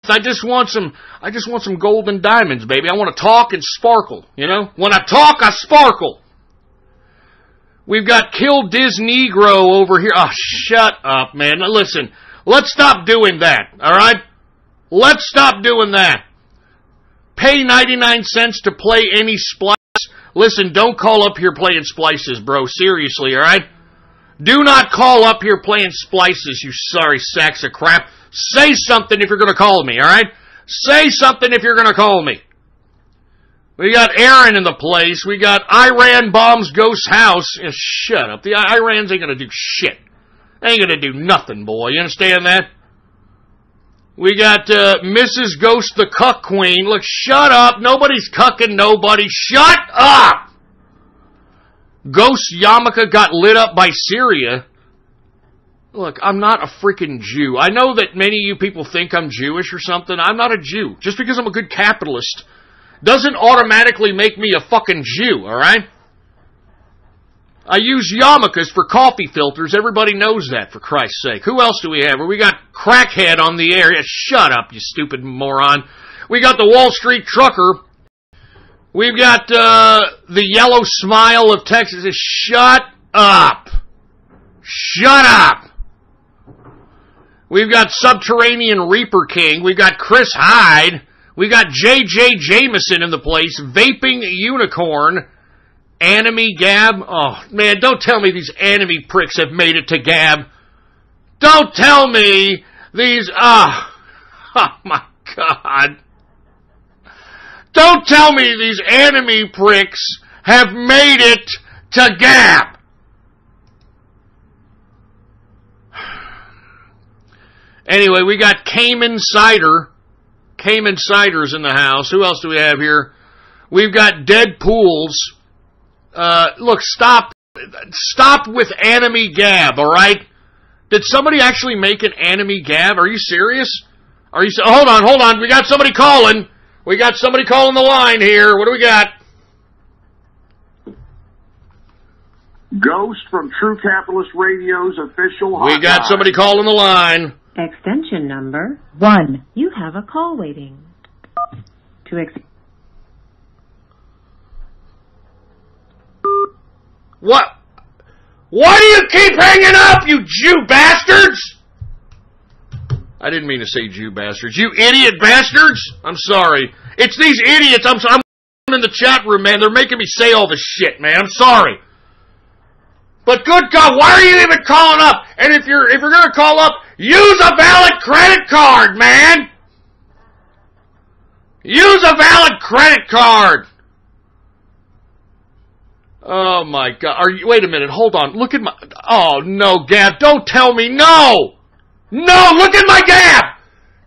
I just want some gold and diamonds, baby. I want to talk and sparkle, you know? When I talk, I sparkle. We've got Kill Disnegro over here. Oh, shut up, man. Now, listen, let's stop doing that, all right? Let's stop doing that. Pay 99 cents to play any splice. Listen, don't call up here playing splices, bro. Seriously, all right? Do not call up here playing splices, you sorry sacks of crap. Say something if you're going to call me, all right? Say something if you're going to call me. We got Aaron in the place. We got Iran bombs Ghost House. Shut up. The Irans ain't going to do shit. They ain't going to do nothing, boy. You understand that? We got Mrs. Ghost the Cuck Queen. Look, shut up. Nobody's cucking nobody. Shut up! Ghost Yamaka got lit up by Syria. Look, I'm not a freaking Jew. I know that many of you people think I'm Jewish or something. I'm not a Jew. Just because I'm a good capitalist doesn't automatically make me a fucking Jew, all right? I use yarmulkes for coffee filters. Everybody knows that, for Christ's sake. Who else do we have? We got Crackhead on the air. Shut up, you stupid moron. We got the Wall Street Trucker. We've got the Yellow Smile of Texas. Shut up. Shut up. We've got Subterranean Reaper King. We've got Chris Hyde. We've got J.J. Jameson in the place. Vaping Unicorn. Enemy Gab. Oh, man, don't tell me these enemy pricks have made it to Gab. Don't tell me these... oh my God. Don't tell me these enemy pricks have made it to Gab. Anyway, we got Cayman Cider. Cayman Cider's in the house. Who else do we have here? We've got Dead Pools. Look, stop with Enemy Gab, all right? Did somebody actually make an Enemy Gab? Are you serious? Hold on. We got somebody calling. We got somebody calling the line here. What do we got? Ghost from True Capitalist Radio's official hotline. We got somebody calling the line. Extension number 1. You have a call waiting. What? Why do you keep hanging up, you Jew bastards? I didn't mean to say Jew bastards. You idiot bastards! I'm sorry. It's these idiots. I'm in the chat room, man. They're making me say all this shit, man. I'm sorry. But good God, why are you even calling up? And if you're gonna call up, use a valid credit card, man! Use a valid credit card! Oh my God. Wait a minute, hold on. Look at my... Oh no, Gab, don't tell me no! No, look at my Gab!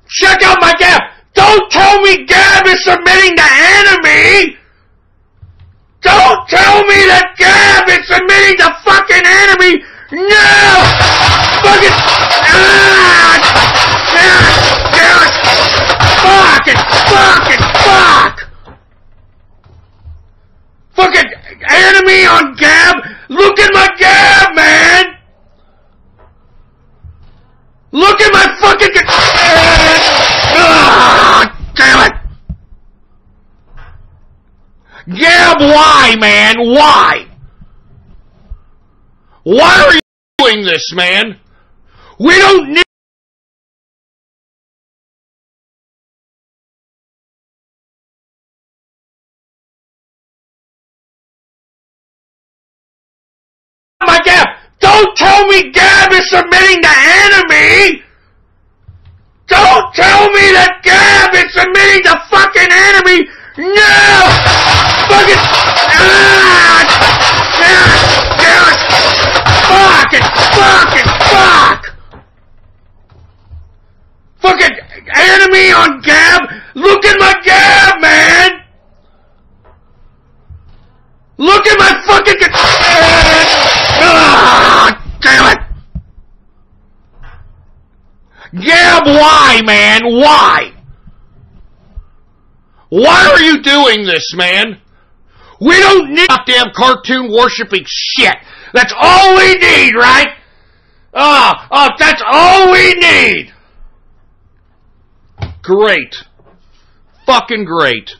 Check out my Gab! Don't tell me Gab is submitting to enemy! Don't tell me that Gab is submitting to fucking enemy! No! Fucking... Fucking enemy on Gab! Look at my Gab, man! Look at my fucking... damn it! Gab, why, man? Why? Why are you doing this, man? We don't need... my Gab! Don't tell me Gab is submitting to enemy! Don't tell me that Gab is submitting to fucking enemy! No! Fucking... Fucking enemy on Gab! Look at my Gab, man! Look at my fucking... damn it! Gab, why, man? Why? Why are you doing this, man? We don't need goddamn cartoon worshipping shit. That's all we need, right? Oh, that's all we need. Great. Fucking great.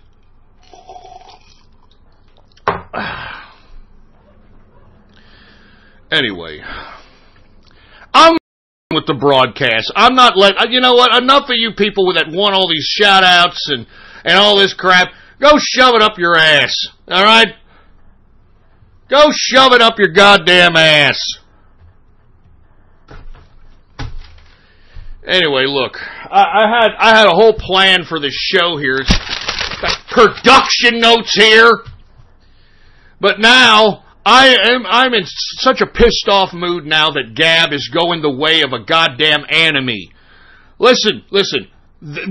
Anyway, I'm with the broadcast. I'm not you know what? Enough of you people that want all these shout outs and all this crap. Go shove it up your ass. All right? Go shove it up your goddamn ass. Anyway, look, I had a whole plan for this show here. Got production notes here. But now I'm in such a pissed off mood now that Gab is going the way of a goddamn enemy. Listen,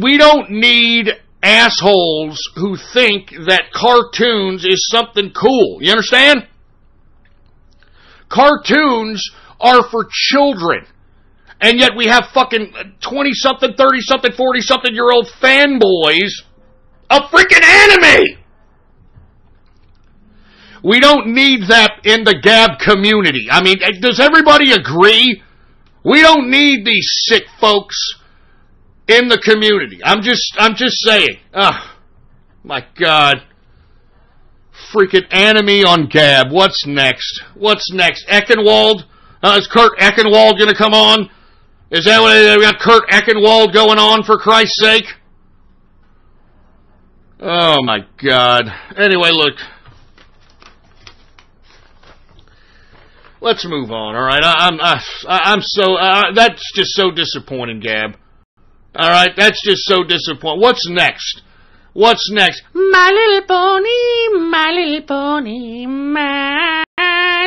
we don't need assholes who think that cartoons is something cool. You understand? Cartoons are for children. And yet we have fucking 20-something, 30-something, 40-something-year-old fanboys of freaking anime! We don't need that in the Gab community. I mean, does everybody agree? We don't need these sick folks in the community. I'm just saying. My God. Freaking anime on Gab. What's next? Eckenwald? Is Kurt Eckenwald going to come on? Is that what we got? Kurt Eckenwald going on, for Christ's sake? Oh my God. Anyway, look. Let's move on. All right. I'm so that's just so disappointing, Gab. All right, that's just so disappointing. What's next? My little pony, my little pony, my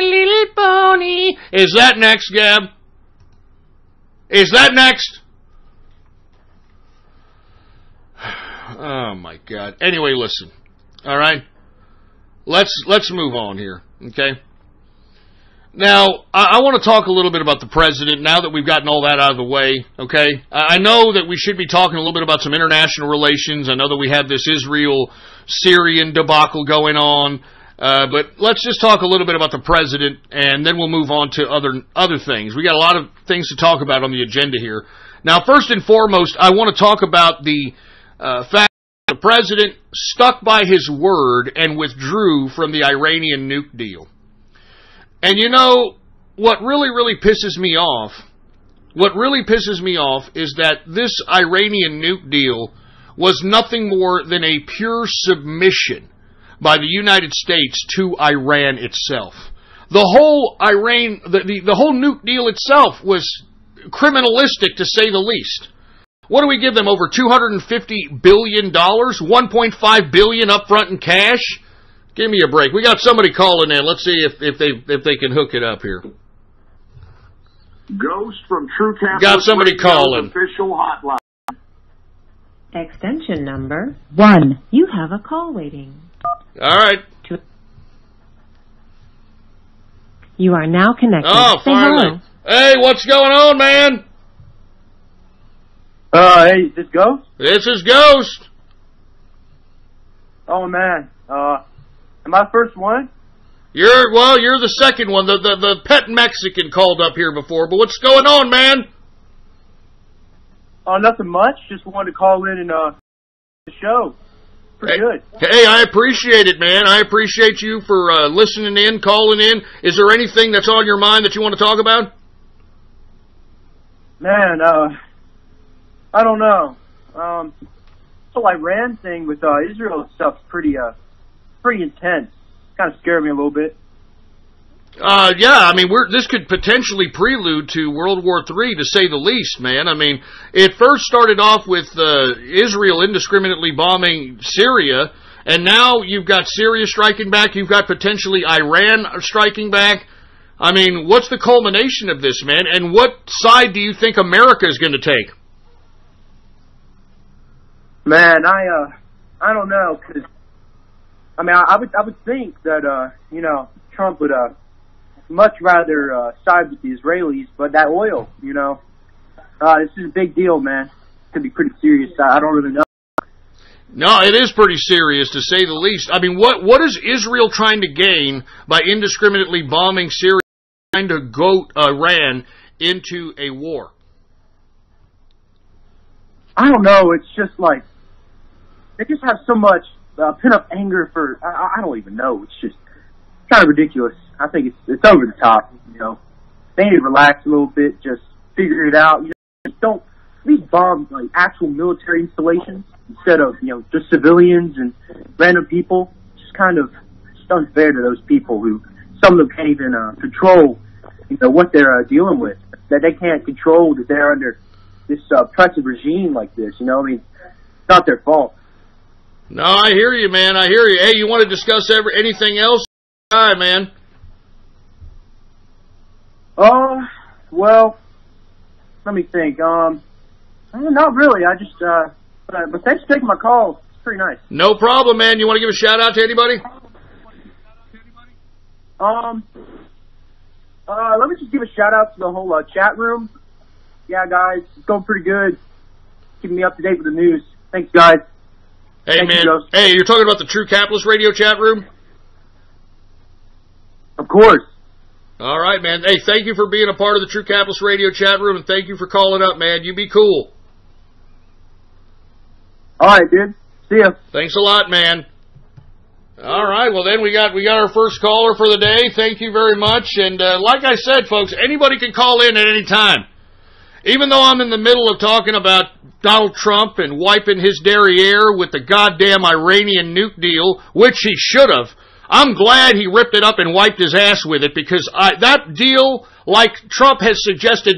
little pony. Is that next, Gab? Is that next? Oh my God. Anyway, listen. All right. Let's move on here. Okay. Now, I want to talk a little bit about the president now that we've gotten all that out of the way, okay? I know that we should be talking a little bit about some international relations. I know that we have this Israel-Syrian debacle going on. But let's just talk a little bit about the president, and then we'll move on to other things. We got a lot of things to talk about on the agenda here. Now, first and foremost, I want to talk about the fact that the president stuck by his word and withdrew from the Iranian nuke deal. And you know, what really pisses me off is that this Iranian nuke deal was nothing more than a pure submission by the United States to Iran itself. The whole the whole nuke deal itself was criminalistic, to say the least. What do we give them? Over $250 billion? $1.5 billion upfront in cash? Give me a break. We got somebody calling in. Let's see if they can hook it up here. Ghost from True Capitalist got somebody calling. Official hotline. Extension number 1. You have a call waiting. All right. You are now connected. Oh, finally. Hey, what's going on, man? Hey, is this Ghost? This is Ghost. Oh, man. Am I the first one? You're the second one. The pet Mexican called up here before, but what's going on, man? Oh, nothing much. Just wanted to call in and the show. Pretty good. Hey, I appreciate it, man. I appreciate you for listening in, calling in. Is there anything that's on your mind that you want to talk about? Man, I don't know. This whole Iran thing with Israel and stuff's pretty intense. Kind of scared me a little bit. Yeah, I mean, this could potentially prelude to World War III, to say the least, man. I mean, it first started off with Israel indiscriminately bombing Syria, and now you've got Syria striking back, you've got potentially Iran striking back. I mean, what's the culmination of this, man? And what side do you think America is going to take? Man, I don't know, because, I mean, I would think that, Trump would, much rather side with the Israelis, but that oil, this is a big deal, man. It could be pretty serious. I don't really know. No, it is pretty serious, to say the least. I mean, what is Israel trying to gain by indiscriminately bombing Syria, trying to goat Iran into a war? I don't know. It's just like they just have so much pent-up anger for. I don't even know. It's just kind of ridiculous. I think it's over the top. You know, they need to relax a little bit. Just figure it out. You know, just don't. These bomb like actual military installations instead of just civilians and random people. Just kind of just unfair to those people who some of them can't even control what they're dealing with. That they can't control that they're under this oppressive regime like this. I mean, it's not their fault. No, I hear you, man. I hear you. Hey, you want to discuss anything else? Hi, man. Well, let me think. Not really. I just, but thanks for taking my call. It's pretty nice. No problem, man. You want to give a shout out to anybody? Let me just give a shout out to the whole chat room. Yeah, guys, it's going pretty good. Keeping me up to date with the news. Thanks, guys. Hey, Thank man. You, hey, you're talking about the True Capitalist Radio chat room? Of course. All right, man. Hey, thank you for being a part of the True Capitalist Radio chat room, and thank you for calling up, man. You be cool. All right, dude. See ya. Thanks a lot, man. All right, well, then we got our first caller for the day. Thank you very much. And like I said, folks, anybody can call in at any time. Even though I'm in the middle of talking about Donald Trump and wiping his derriere with the goddamn Iranian nuke deal, which he should have, I'm glad he ripped it up and wiped his ass with it, because that deal, like Trump has suggested,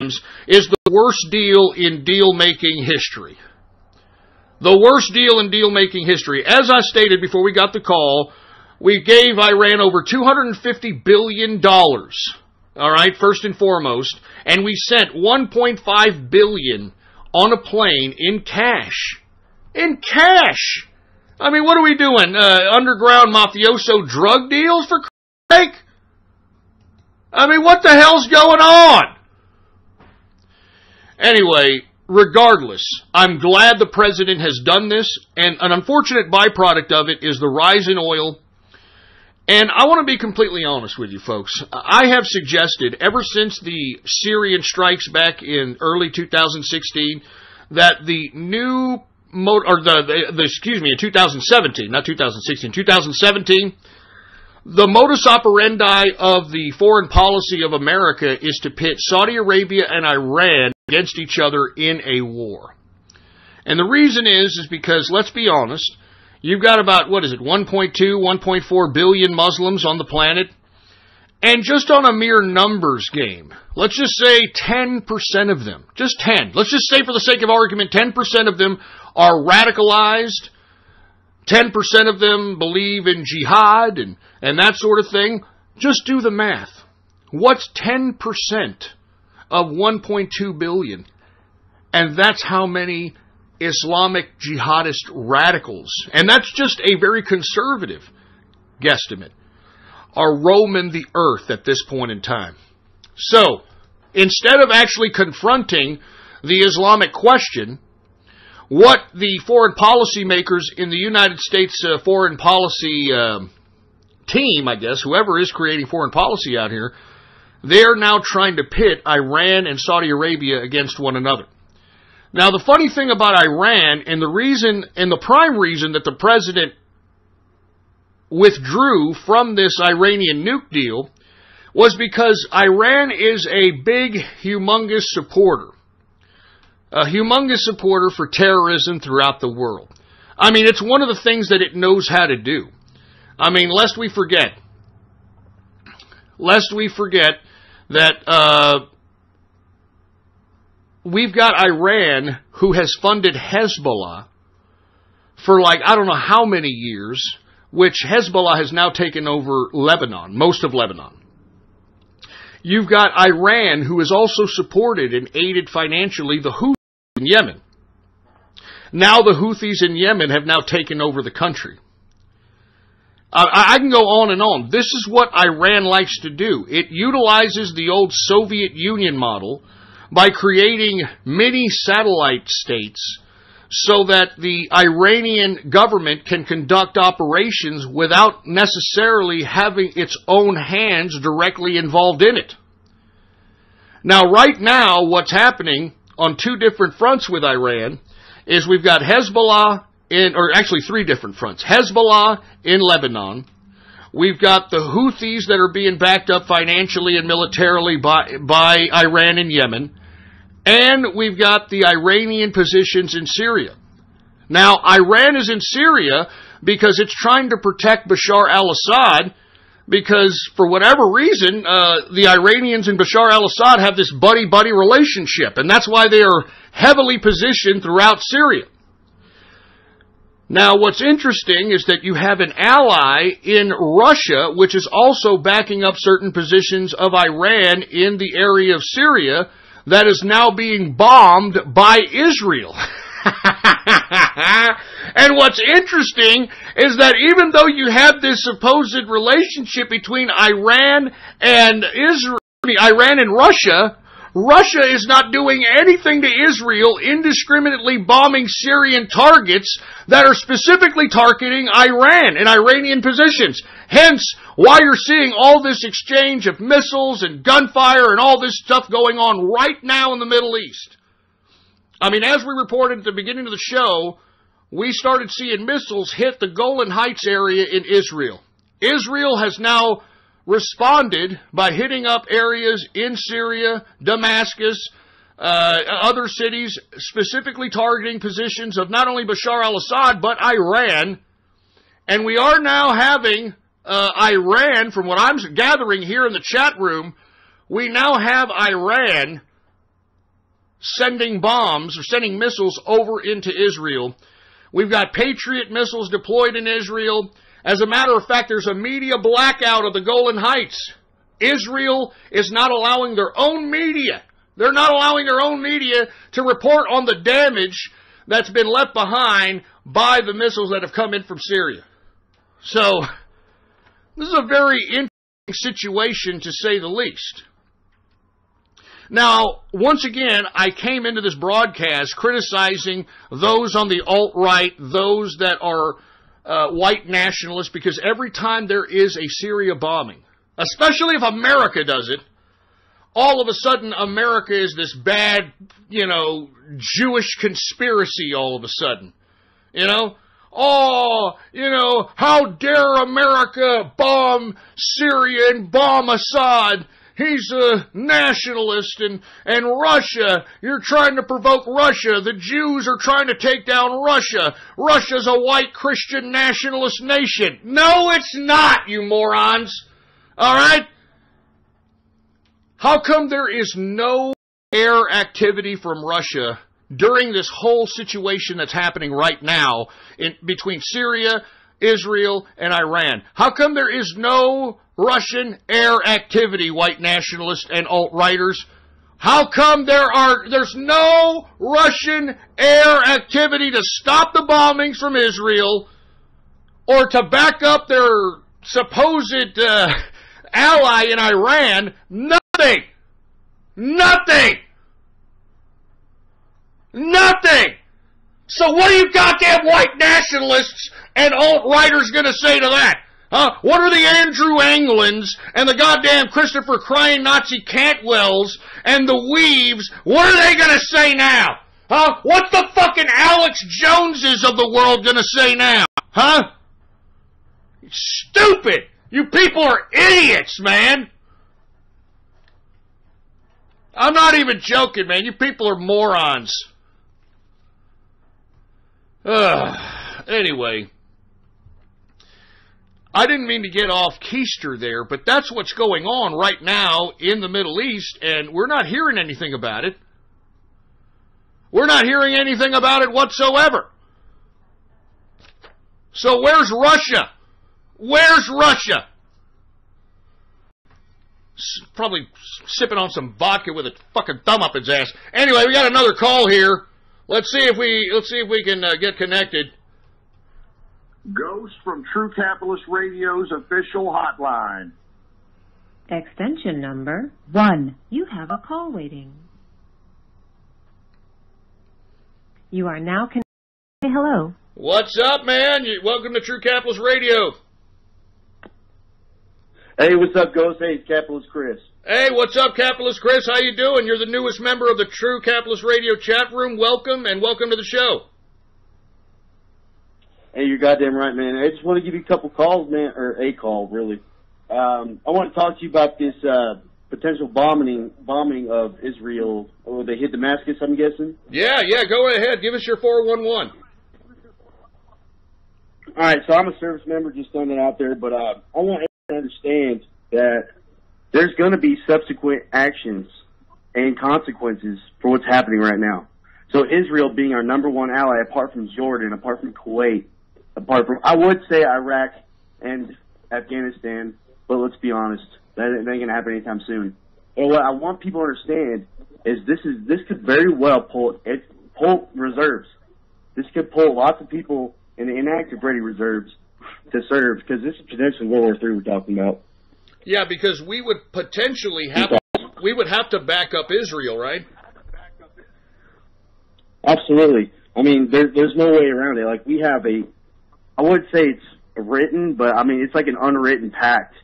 is the worst deal in deal-making history. The worst deal in deal-making history. As I stated before we got the call, we gave Iran over $250 billion, all right, first and foremost, and we sent $1.5 billion on a plane in cash. In cash! I mean, what are we doing? Underground mafioso drug deals, for Christ's sake? I mean, what the hell's going on? Anyway, regardless, I'm glad the president has done this, and an unfortunate byproduct of it is the rise in oil. And I want to be completely honest with you, folks. I have suggested, ever since the Syrian strikes back in early 2016, that the new in 2017, not 2016, 2017, the modus operandi of the foreign policy of America is to pit Saudi Arabia and Iran against each other in a war. And the reason is because, let's be honest, you've got about, 1.4 billion Muslims on the planet. And just on a mere numbers game, let's just say 10% of them, just 10, let's just say for the sake of argument, 10% of them are radicalized, 10% of them believe in jihad and that sort of thing. Just do the math. What's 10% of 1.2 billion? And that's how many Islamic jihadist radicals, and that's just a very conservative guesstimate, are roaming the earth at this point in time. So, instead of actually confronting the Islamic question, what the foreign policy makers in the United States foreign policy team, I guess, whoever is creating foreign policy out here, they're now trying to pit Iran and Saudi Arabia against one another. Now, the funny thing about Iran, and the prime reason that the president withdrew from this Iranian nuke deal, was because Iran is a big, humongous supporter. A humongous supporter for terrorism throughout the world. I mean, it's one of the things that it knows how to do. I mean, lest we forget that we've got Iran, who has funded Hezbollah for I don't know how many years, which Hezbollah has now taken over Lebanon, most of Lebanon. You've got Iran, who has also supported and aided financially the Houthis in Yemen. Now the Houthis in Yemen have now taken over the country. I can go on and on. This is what Iran likes to do. It utilizes the old Soviet Union model by creating mini satellite states so that the Iranian government can conduct operations without necessarily having its own hands directly involved in it. Now, right now, what's happening on two different fronts with Iran is we've got Hezbollah or actually three different fronts. Hezbollah in Lebanon. We've got the Houthis that are being backed up financially and militarily by Iran and Yemen. And we've got the Iranian positions in Syria. Now, Iran is in Syria because it's trying to protect Bashar al-Assad because, for whatever reason, the Iranians and Bashar al-Assad have this buddy-buddy relationship, and that's why they are heavily positioned throughout Syria. Now, what's interesting is that you have an ally in Russia, which is also backing up certain positions of Iran in the area of Syria that is now being bombed by Israel. And what's interesting is that even though you have this supposed relationship between Iran and Russia, Russia is not doing anything to Israel, indiscriminately bombing Syrian targets that are specifically targeting Iran and Iranian positions. Hence, why you're seeing all this exchange of missiles and gunfire and all this stuff going on right now in the Middle East. I mean, as we reported at the beginning of the show, we started seeing missiles hit the Golan Heights area in Israel. Israel has now responded by hitting up areas in Syria, Damascus, other cities, specifically targeting positions of not only Bashar al-Assad, but Iran. And we are now having Iran, from what I'm gathering here in the chat room, we now have Iran sending bombs or sending missiles over into Israel. We've got Patriot missiles deployed in Israel. As a matter of fact, there's a media blackout of the Golan Heights. Israel is not allowing their own media. They're not allowing their own media to report on the damage that's been left behind by the missiles that have come in from Syria. So, this is a very interesting situation, to say the least. Now, once again, I came into this broadcast criticizing those on the alt-right, those that are white nationalists, because every time there is a Syria bombing, especially if America does it, all of a sudden America is this bad, Jewish conspiracy all of a sudden. How dare America bomb Syria and bomb Assad? He's a nationalist, and Russia, you're trying to provoke Russia. The Jews are trying to take down Russia. Russia's a white Christian nationalist nation. No, it's not, you morons. All right? How come there is no air activity from Russia during this whole situation that's happening right now between Syria, Israel, and Iran? How come there is no Russian air activity, white nationalists and alt-righters? How come there's no Russian air activity to stop the bombings from Israel or to back up their supposed ally in Iran? Nothing! Nothing! Nothing! So what are you goddamn white nationalists and alt-righters going to say to that? What are the Andrew Anglins and the goddamn Christopher Crying Nazi Cantwells and the Weaves, what are they going to say now? What's the fucking Alex Joneses of the world going to say now? Stupid! You people are idiots, man! I'm not even joking, man. You people are morons. Anyway, I didn't mean to get off keister there, but that's what's going on right now in the Middle East, and we're not hearing anything about it. We're not hearing anything about it whatsoever. So where's Russia? Where's Russia? Probably sipping on some vodka with a fucking thumb up its ass. Anyway, we got another call here. Let's see if we can get connected. Ghost from True Capitalist Radio's official hotline. Extension number 1. You have a call waiting. You are now connected. Say hello. What's up, man? Welcome to True Capitalist Radio. Hey, what's up, Ghost? Hey, it's Capitalist Chris. Hey, what's up, Capitalist Chris? How you doing? You're the newest member of the True Capitalist Radio chat room. Welcome, and welcome to the show. Hey, you're goddamn right, man. I just want to give you a couple calls, man, or a call, really. I want to talk to you about this potential bombing of Israel. Oh, they hit Damascus, I'm guessing? Yeah, go ahead. Give us your 411. All right, so I'm a service member, just throwing it out there, but I want everyone to understand that there's going to be subsequent actions and consequences for what's happening right now. So Israel being our number one ally, apart from Jordan, apart from Kuwait, apart from, I would say Iraq and Afghanistan, but let's be honest, that ain't going to happen anytime soon. And what I want people to understand is this could very well pull reserves. This could pull lots of people in the inactive ready reserves to serve, because this is potentially World War III we're talking about. Yeah, because we would potentially have to back up Israel, right? Absolutely. I mean, there's no way around it. Like, we have I would say it's written, but I mean, it's like an unwritten pact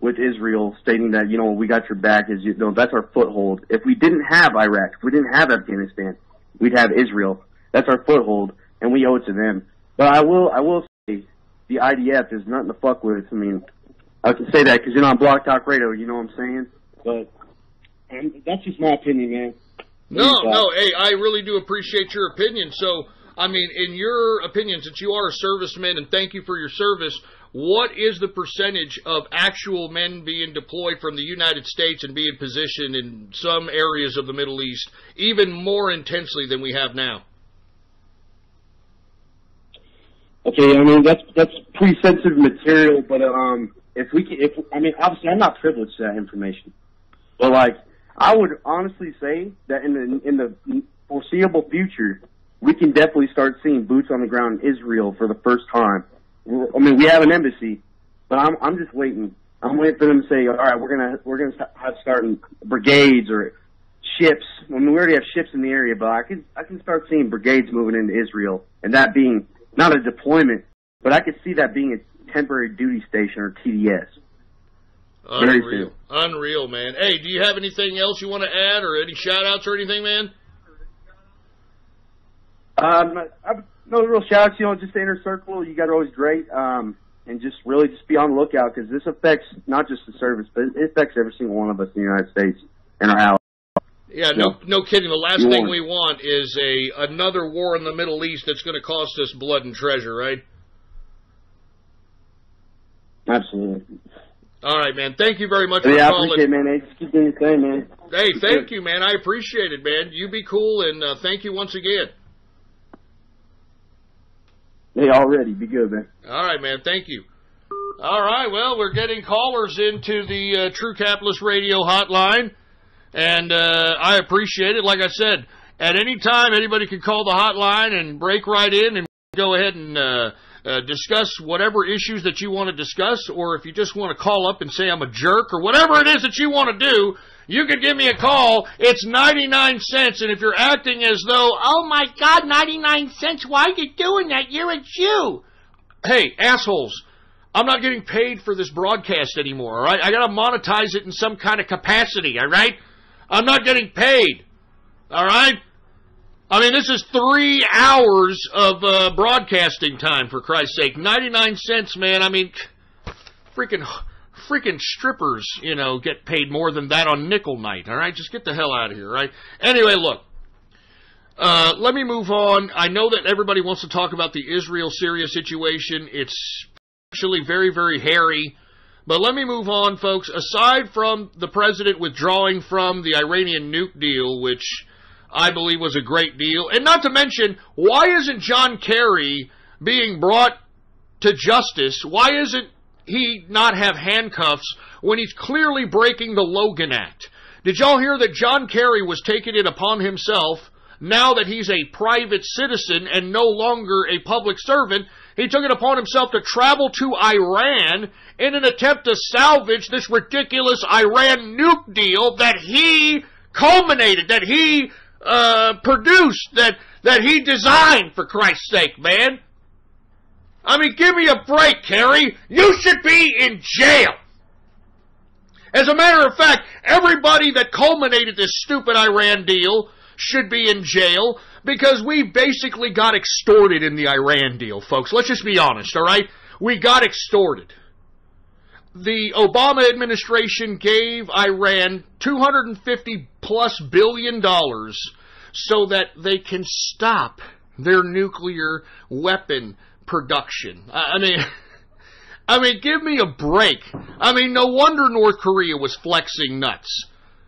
with Israel stating that, we got your back, that's our foothold. If we didn't have Iraq, if we didn't have Afghanistan, we'd have Israel. That's our foothold, and we owe it to them. But I will say the IDF is nothing to fuck with. I mean, I can say that because you're on Blog Talk Radio, you know what I'm saying? But that's just my opinion, man. No, hey, I really do appreciate your opinion. So, I mean, in your opinion, since you are a serviceman, and thank you for your service, what is the percentage of actual men being deployed from the United States and being positioned in some areas of the Middle East even more intensely than we have now? Okay, I mean, that's pretty sensitive material, but obviously I'm not privileged to that information. But, like, I would honestly say that in the foreseeable future, we can definitely start seeing boots on the ground in Israel for the first time. I mean, we have an embassy, but I'm just waiting. I'm waiting for them to say, all right, we're gonna have starting brigades or ships. I mean, we already have ships in the area, but I can start seeing brigades moving into Israel, and that being not a deployment, but I could see that being a temporary duty station or TDS. Unreal, man. Hey, do you have anything else you want to add, or any shout-outs or anything, man? No real shout-outs, just the inner circle. You guys are always great, and just be on the lookout, because this affects not just the service, but it affects every single one of us in the United States and our allies. Yeah, no kidding. The last thing we want is another war in the Middle East that's going to cost us blood and treasure, right? Absolutely. All right, man. Thank you very much for calling. I appreciate it, man. Hey, just keep doing your thing, man. Hey, thank you, man. I appreciate it, man. You be cool, and thank you once again. Hey, already. Be good, man. All right, man. Thank you. All right, well, we're getting callers into the True Capitalist Radio hotline, and I appreciate it. Like I said, at any time, anybody can call the hotline and break right in and go ahead and discuss whatever issues that you want to discuss, or if you just want to call up and say I'm a jerk or whatever it is that you want to do, you can give me a call. It's 99 cents, and if you're acting as though, oh my God, 99 cents, why are you doing that? You're a Jew. Hey, assholes, I'm not getting paid for this broadcast anymore, all right? I got to monetize it in some kind of capacity, all right? I'm not getting paid, all right? I mean, this is 3 hours of broadcasting time, for Christ's sake. 99 cents, man. I mean, freaking strippers, get paid more than that on nickel night, all right? Just get the hell out of here, right? Anyway, look, let me move on. I know that everybody wants to talk about the Israel-Syria situation. It's actually very, very hairy. But let me move on, folks. Aside from the president withdrawing from the Iranian nuke deal, which I believe was a great deal. And not to mention, why isn't John Kerry being brought to justice? Why isn't he not have handcuffs when he's clearly breaking the Logan Act? Did y'all hear that John Kerry was taking it upon himself, now that he's a private citizen and no longer a public servant, he took it upon himself to travel to Iran in an attempt to salvage this ridiculous Iran nuke deal that he culminated, that he produced, that he designed, for Christ's sake, man. I mean, give me a break, Kerry. You should be in jail. As a matter of fact, everybody that culminated this stupid Iran deal should be in jail because we basically got extorted in the Iran deal, folks. Let's just be honest, all right? We got extorted. The Obama administration gave Iran $250+ billion so that they can stop their nuclear weapon production. I mean, give me a break. I mean, no wonder North Korea was flexing nuts.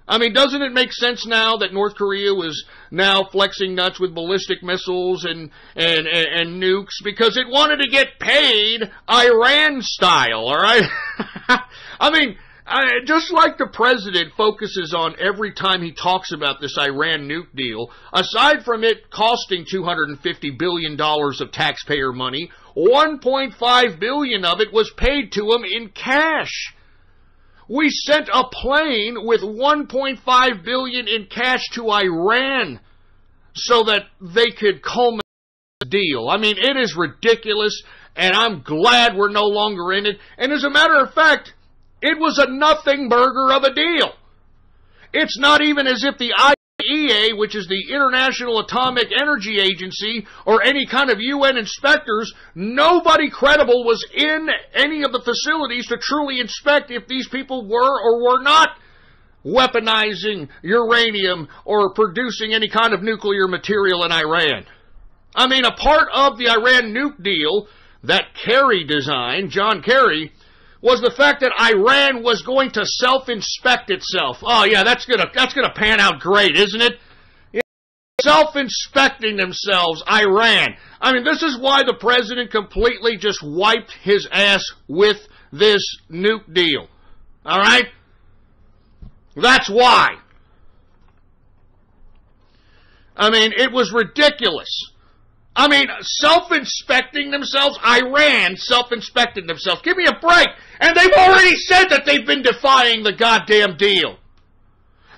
I mean, doesn't it make sense now that North Korea was now flexing nuts with ballistic missiles and nukes because it wanted to get paid Iran style, all right? I mean, just like the president focuses on every time he talks about this Iran nuke deal, aside from it costing $250 billion of taxpayer money, $1.5 billion of it was paid to him in cash. We sent a plane with $1.5 billion in cash to Iran so that they could culminate the deal. I mean, it is ridiculous, and I'm glad we're no longer in it. And as a matter of fact, it was a nothing burger of a deal. It's not even as if the IAEA, which is the International Atomic Energy Agency, or any kind of UN inspectors, nobody credible was in any of the facilities to truly inspect if these people were or were not weaponizing uranium or producing any kind of nuclear material in Iran. I mean, a part of the Iran nuke deal that Kerry designed, John Kerry, was the fact that Iran was going to self-inspect itself. Oh yeah, that's gonna pan out great, isn't it? Yeah. Self-inspecting themselves, Iran. I mean, this is why the president completely just wiped his ass with this nuke deal. All right? That's why. I mean, it was ridiculous. I mean, self-inspecting themselves? Iran self-inspecting themselves. Give me a break. And they've already said that they've been defying the goddamn deal.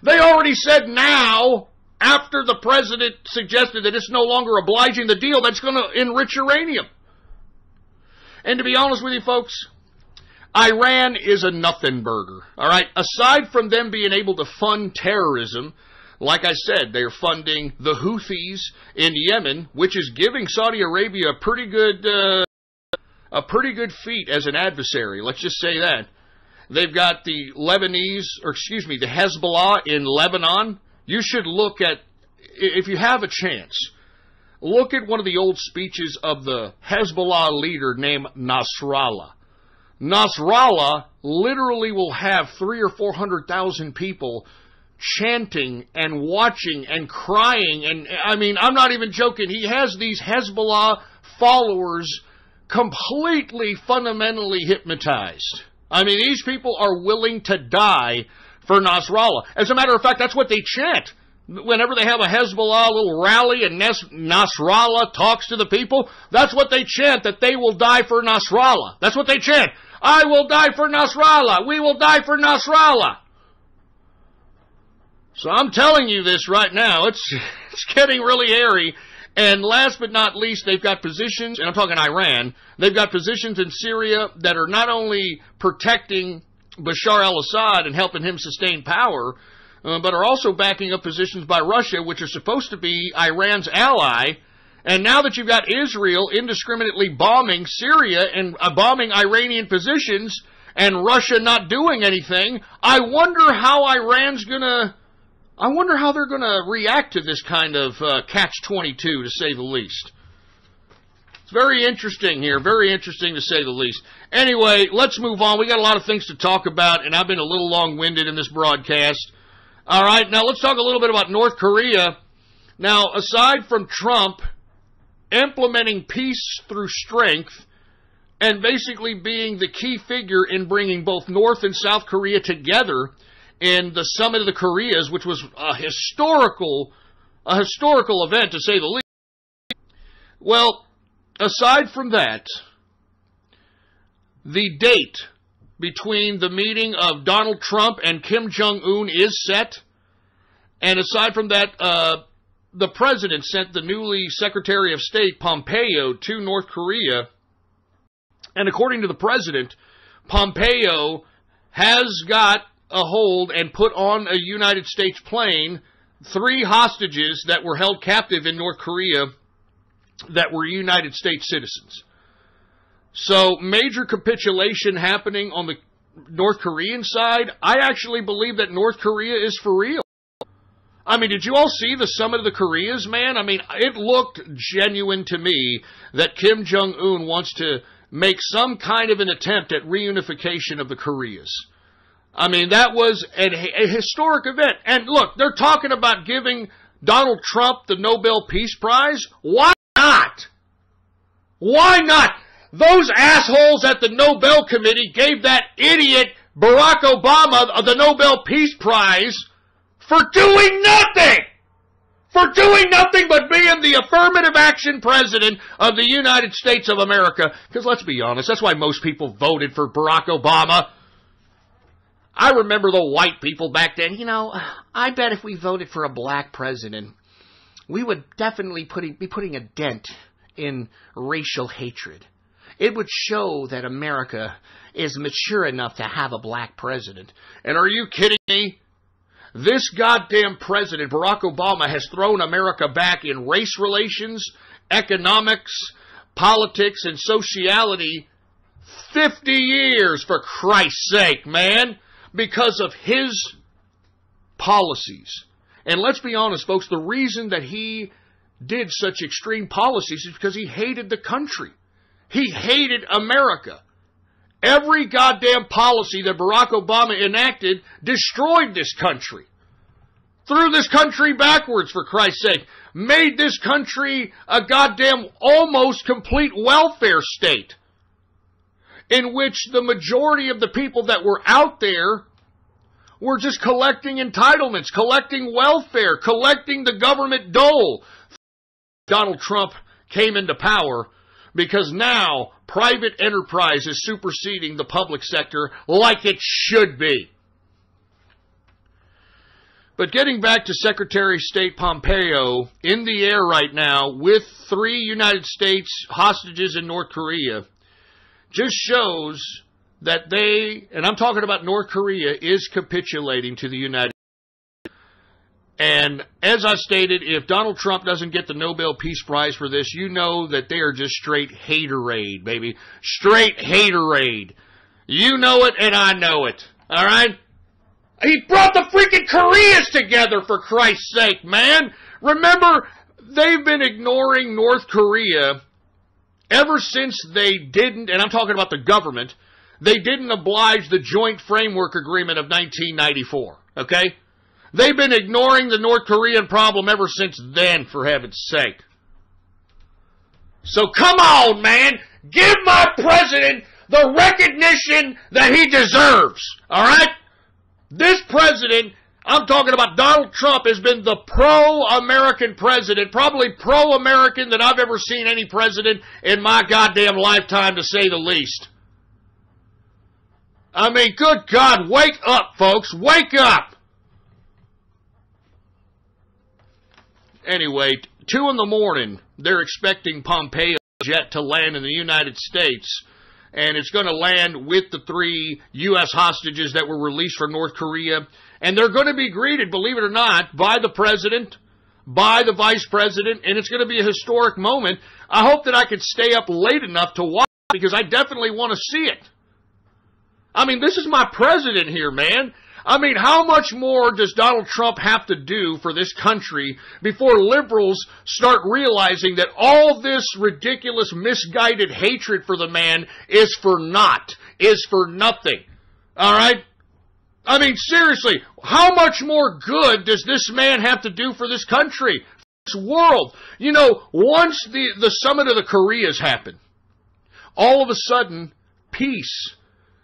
They already said now, after the president suggested that it's no longer obliging the deal, that's going to enrich uranium. And to be honest with you folks, Iran is a nothing burger. All right? Aside from them being able to fund terrorism, like I said, they're funding the Houthis in Yemen, which is giving Saudi Arabia a pretty good feat as an adversary. Let's just say that. They've got the the Hezbollah in Lebanon. You should look at, if you have a chance, look at one of the old speeches of the Hezbollah leader named Nasrallah. Nasrallah literally will have 300,000 or 400,000 people chanting and watching and crying, and I mean, I'm not even joking. He has these Hezbollah followers completely, fundamentally hypnotized. I mean, these people are willing to die for Nasrallah. As a matter of fact, that's what they chant. Whenever they have a Hezbollah little rally and Nasrallah talks to the people, that's what they chant, that they will die for Nasrallah. That's what they chant. I will die for Nasrallah. We will die for Nasrallah. So I'm telling you this right now, it's getting really hairy. And last but not least, they've got positions, and I'm talking Iran, they've got positions in Syria that are not only protecting Bashar al-Assad and helping him sustain power, but are also backing up positions by Russia, which are supposed to be Iran's ally. And now that you've got Israel indiscriminately bombing Syria and bombing Iranian positions, and Russia not doing anything, I wonder how they're going to react to this kind of catch-22, to say the least. It's very interesting here, very interesting to say the least. Anyway, let's move on. We got a lot of things to talk about, and I've been a little long-winded in this broadcast. All right, now let's talk a little bit about North Korea. Now, aside from Trump implementing peace through strength and basically being the key figure in bringing both North and South Korea together in the Summit of the Koreas, which was a historical event, to say the least. Well, aside from that, the date between the meeting of Donald Trump and Kim Jong-un is set. And aside from that, the president sent the newly Secretary of State, Pompeo, to North Korea. And according to the president, Pompeo has got a hold and put on a United States plane 3 hostages that were held captive in North Korea that were United States citizens. So, major capitulation happening on the North Korean side. I actually believe that North Korea is for real. I mean, did you all see the summit of the Koreas, man? I mean, it looked genuine to me that Kim Jong-un wants to make some kind of an attempt at reunification of the Koreas. I mean, that was a historic event. And look, they're talking about giving Donald Trump the Nobel Peace Prize. Why not? Why not? Those assholes at the Nobel Committee gave that idiot Barack Obama the Nobel Peace Prize for doing nothing! For doing nothing but being the affirmative action president of the United States of America. Because let's be honest, that's why most people voted for Barack Obama. I remember the white people back then. You know, I bet if we voted for a black president, we would definitely be putting a dent in racial hatred. It would show that America is mature enough to have a black president. And are you kidding me? This goddamn president, Barack Obama, has thrown America back in race relations, economics, politics, and sociality 50 years, for Christ's sake, man, because of his policies. And let's be honest, folks, the reason that he did such extreme policies is because he hated the country. He hated America. Every goddamn policy that Barack Obama enacted destroyed this country. Threw this country backwards, for Christ's sake. Made this country a goddamn almost complete welfare state, in which the majority of the people that were out there were just collecting entitlements, collecting welfare, collecting the government dole. Donald Trump came into power because now private enterprise is superseding the public sector like it should be. But getting back to Secretary of State Pompeo, in the air right now with 3 United States hostages in North Korea, just shows that they, and I'm talking about North Korea, is capitulating to the United States. And as I stated, if Donald Trump doesn't get the Nobel Peace Prize for this, you know that they are just straight haterade, baby. Straight haterade. You know it and I know it. All right? He brought the freaking Koreas together, for Christ's sake, man. Remember, they've been ignoring North Korea ever since they didn't, and I'm talking about the government, they didn't oblige the Joint Framework Agreement of 1994, okay? They've been ignoring the North Korean problem ever since then, for heaven's sake. So come on, man. Give my president the recognition that he deserves, all right? This president, I'm talking about Donald Trump, has been the pro-American president, probably pro-American that I've ever seen any president in my goddamn lifetime, to say the least. I mean, good God, wake up, folks. Wake up. Anyway, 2 in the morning, they're expecting Pompeo's jet to land in the United States, and it's going to land with the 3 U.S. hostages that were released from North Korea. And they're going to be greeted, believe it or not, by the president, by the vice president, and it's going to be a historic moment. I hope that I could stay up late enough to watch it, because I definitely want to see it. I mean, this is my president here, man. I mean, how much more does Donald Trump have to do for this country before liberals start realizing that all this ridiculous, misguided hatred for the man is for naught, is for nothing? All right? I mean, seriously, how much more good does this man have to do for this country, for this world? You know, once the summit of the Koreas happened, all of a sudden, peace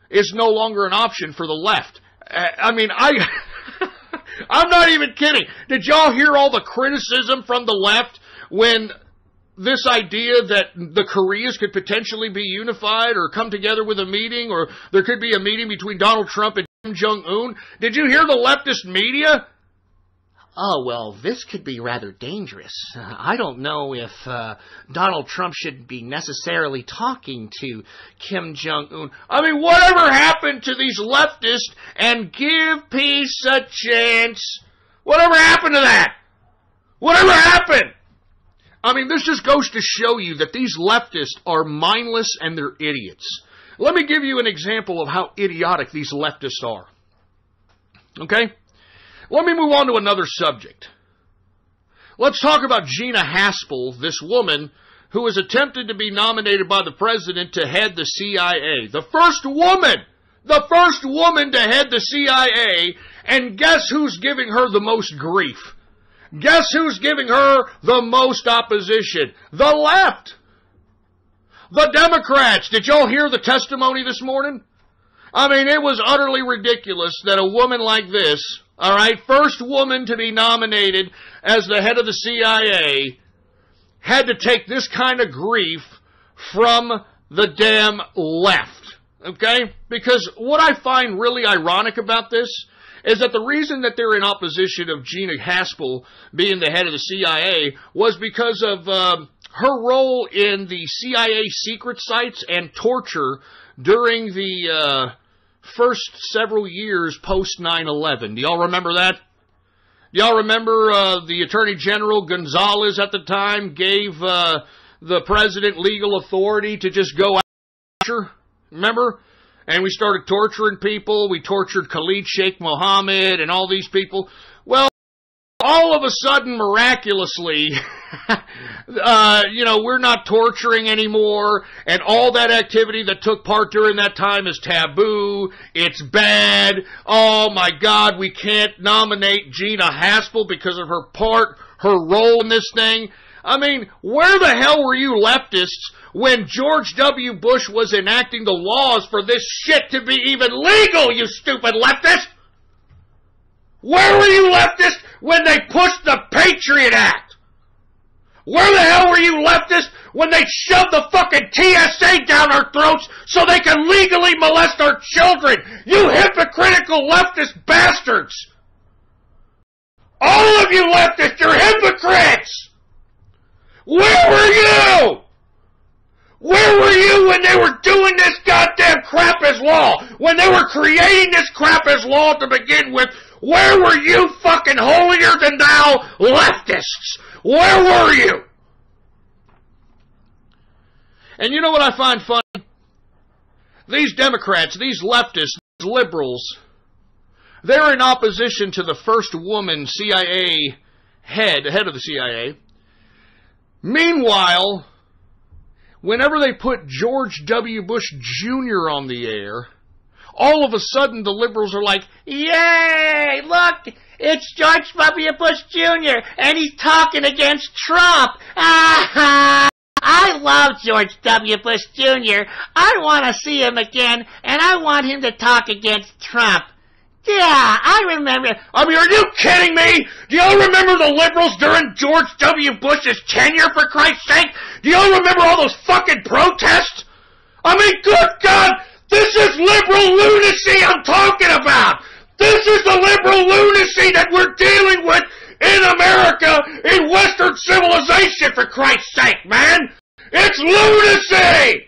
is no longer an option for the left. I mean, I'm not even kidding. Did y'all hear all the criticism from the left when this idea that the Koreas could potentially be unified or come together with a meeting, or there could be a meeting between Donald Trump and Kim Jong-un? Did you hear the leftist media? oh, well, this could be rather dangerous. I don't know if Donald Trump should be necessarily talking to Kim Jong-un. I mean, whatever happened to these leftists and give peace a chance? Whatever happened to that? Whatever happened? I mean, this just goes to show you that these leftists are mindless and they're idiots. Let me give you an example of how idiotic these leftists are. Okay? Let me move on to another subject. Let's talk about Gina Haspel, this woman who has attempted to be nominated by the president to head the CIA. The first woman to head the CIA, and guess who's giving her the most grief? Guess who's giving her the most opposition? The left. The Democrats. Did y'all hear the testimony this morning? I mean, it was utterly ridiculous that a woman like this, all right, first woman to be nominated as the head of the CIA, had to take this kind of grief from the damn left, okay? Because what I find really ironic about this is that the reason that they're in opposition of Gina Haspel being the head of the CIA was because of her role in the CIA secret sites and torture during the first several years post 9/11. Do y'all remember that? Do y'all remember the Attorney General Gonzalez at the time gave the president legal authority to just go after? Remember? And we started torturing people. We tortured Khalid Sheikh Mohammed and all these people. Well, all of a sudden, miraculously, we're not torturing anymore, and all that activity that took part during that time is taboo. It's bad. Oh my God, we can't nominate Gina Haspel because of her role in this thing. I mean, where the hell were you leftists when George W. Bush was enacting the laws for this shit to be even legal, you stupid leftist? Where were you leftists when they pushed the Patriot Act? Where the hell were you leftists when they shoved the fucking TSA down our throats so they can legally molest our children? You hypocritical leftist bastards! All of you leftists, you're hypocrites! Where were you? Where were you when they were doing this goddamn crap as law? When they were creating this crap as law to begin with? Where were you fucking holier than thou leftists? Where were you? And you know what I find funny? These Democrats, these leftists, these liberals, they're in opposition to the first woman CIA head of the CIA. Meanwhile, whenever they put George W. Bush Jr. on the air, all of a sudden the liberals are like, yay, look, it's George W. Bush Jr. and he's talking against Trump. I love George W. Bush Jr. I want to see him again, and I want him to talk against Trump. Yeah, I remember. I mean, are you kidding me? Do y'all remember the liberals during George W. Bush's tenure, for Christ's sake? Do y'all remember all those fucking protests? I mean, good God, this is liberal lunacy I'm talking about. This is the liberal lunacy that we're dealing with in America, in Western civilization, for Christ's sake, man. It's lunacy!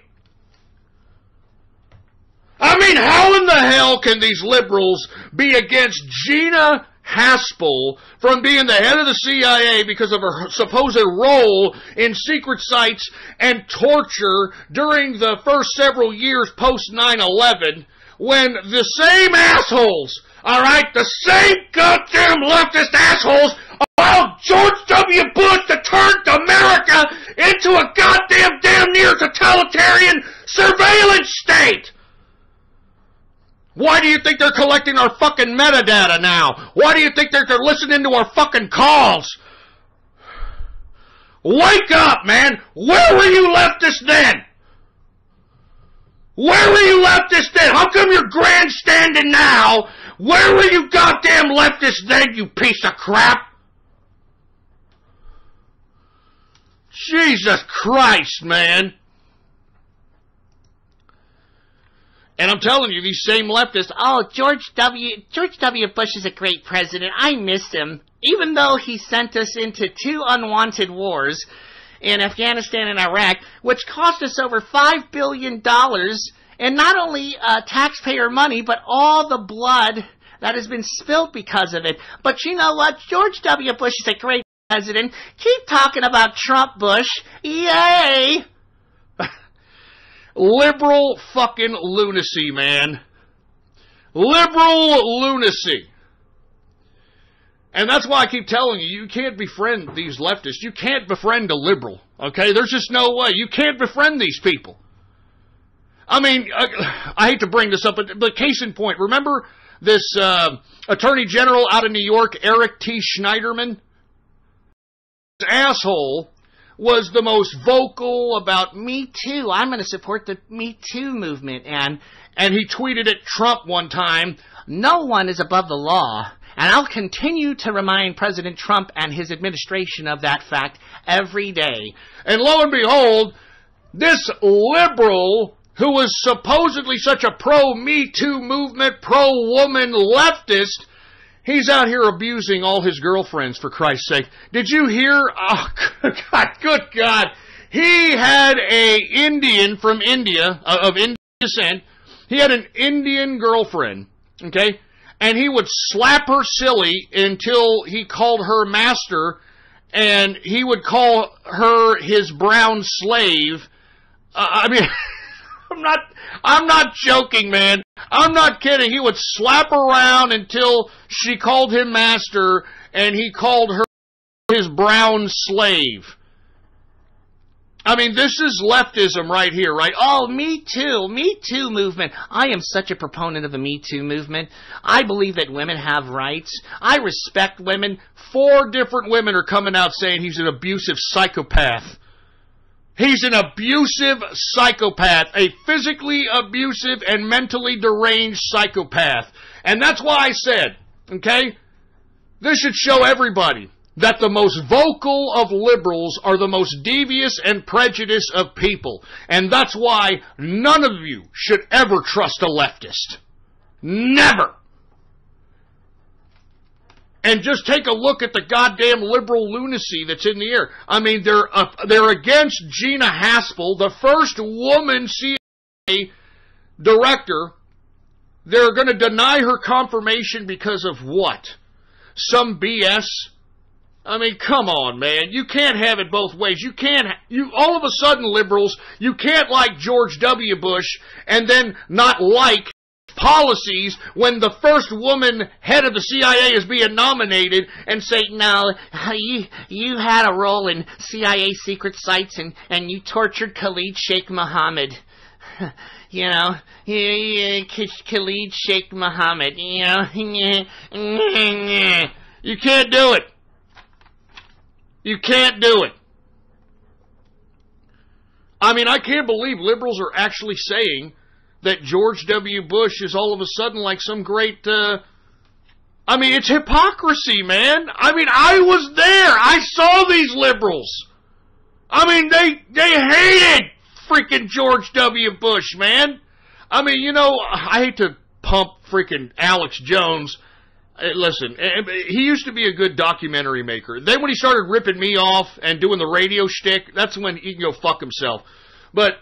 I mean, how in the hell can these liberals be against Gina Haspel from being the head of the CIA because of her supposed role in secret sites and torture during the first several years post 9/11, when the same assholes, all right, the same goddamn leftist assholes allowed George W. Bush to turn America into a goddamn damn near totalitarian surveillance state? Why do you think they're collecting our fucking metadata now? Why do you think they're listening to our fucking calls? Wake up, man! Where were you leftists then? Where were you leftists then? How come you're grandstanding now? Where were you goddamn leftists then, you piece of crap? Jesus Christ, man. And I'm telling you, these same leftists, oh, George W. Bush is a great president. I miss him. even though he sent us into 2 unwanted wars in Afghanistan and Iraq, which cost us over $5 billion, and not only taxpayer money, but all the blood that has been spilled because of it. But you know what? George W. Bush is a great president. Keep talking about Trump Bush. Yay! Liberal fucking lunacy, man. Liberal lunacy. And that's why I keep telling you, you can't befriend these leftists. You can't befriend a liberal, okay? There's just no way. You can't befriend these people. I mean, I hate to bring this up, but case in point, remember this Attorney General out of New York, Eric T. Schneiderman? This asshole was the most vocal about Me Too. I'm going to support the Me Too movement. And he tweeted at Trump one time, no one is above the law. And I'll continue to remind President Trump and his administration of that fact every day. And lo and behold, this liberal who was supposedly such a pro-Me Too movement, pro-woman leftist, he's out here abusing all his girlfriends, for Christ's sake. Did you hear? Oh, good God. He had a Indian from India, of Indian descent. He had an Indian girlfriend, okay? And he would slap her silly until he called her master, and he would call her his brown slave. I mean, I'm not joking, man. I'm not kidding. He would slap her around until she called him master, and he called her his brown slave. I mean, this is leftism right here, right? Oh, Me Too movement. I am such a proponent of the Me Too movement. I believe that women have rights. I respect women. 4 different women are coming out saying he's an abusive psychopath. He's an abusive psychopath, a physically abusive and mentally deranged psychopath. And that's why I said, okay, this should show everybody that the most vocal of liberals are the most devious and prejudiced of people. And that's why none of you should ever trust a leftist. Never. And just take a look at the goddamn liberal lunacy that's in the air. I mean, they're against Gina Haspel, the first woman CIA director. They're going to deny her confirmation because of what? Some BS? I mean, come on, man. You can't have it both ways. All of a sudden, liberals, you can't like George W. Bush and then not like policies when the first woman head of the CIA is being nominated and say, no, you had a role in CIA secret sites and you tortured Khalid Sheikh Mohammed. You know, Khalid Sheikh Mohammed, you know. You can't do it. You can't do it. I mean, I can't believe liberals are actually saying that George W. Bush is all of a sudden like some great, I mean, it's hypocrisy, man. I mean, I was there. I saw these liberals. I mean, they hated freaking George W. Bush, man. I mean, you know, I hate to pump freaking Alex Jones. Listen, he used to be a good documentary maker. Then when he started ripping me off and doing the radio shtick, that's when he can go fuck himself. But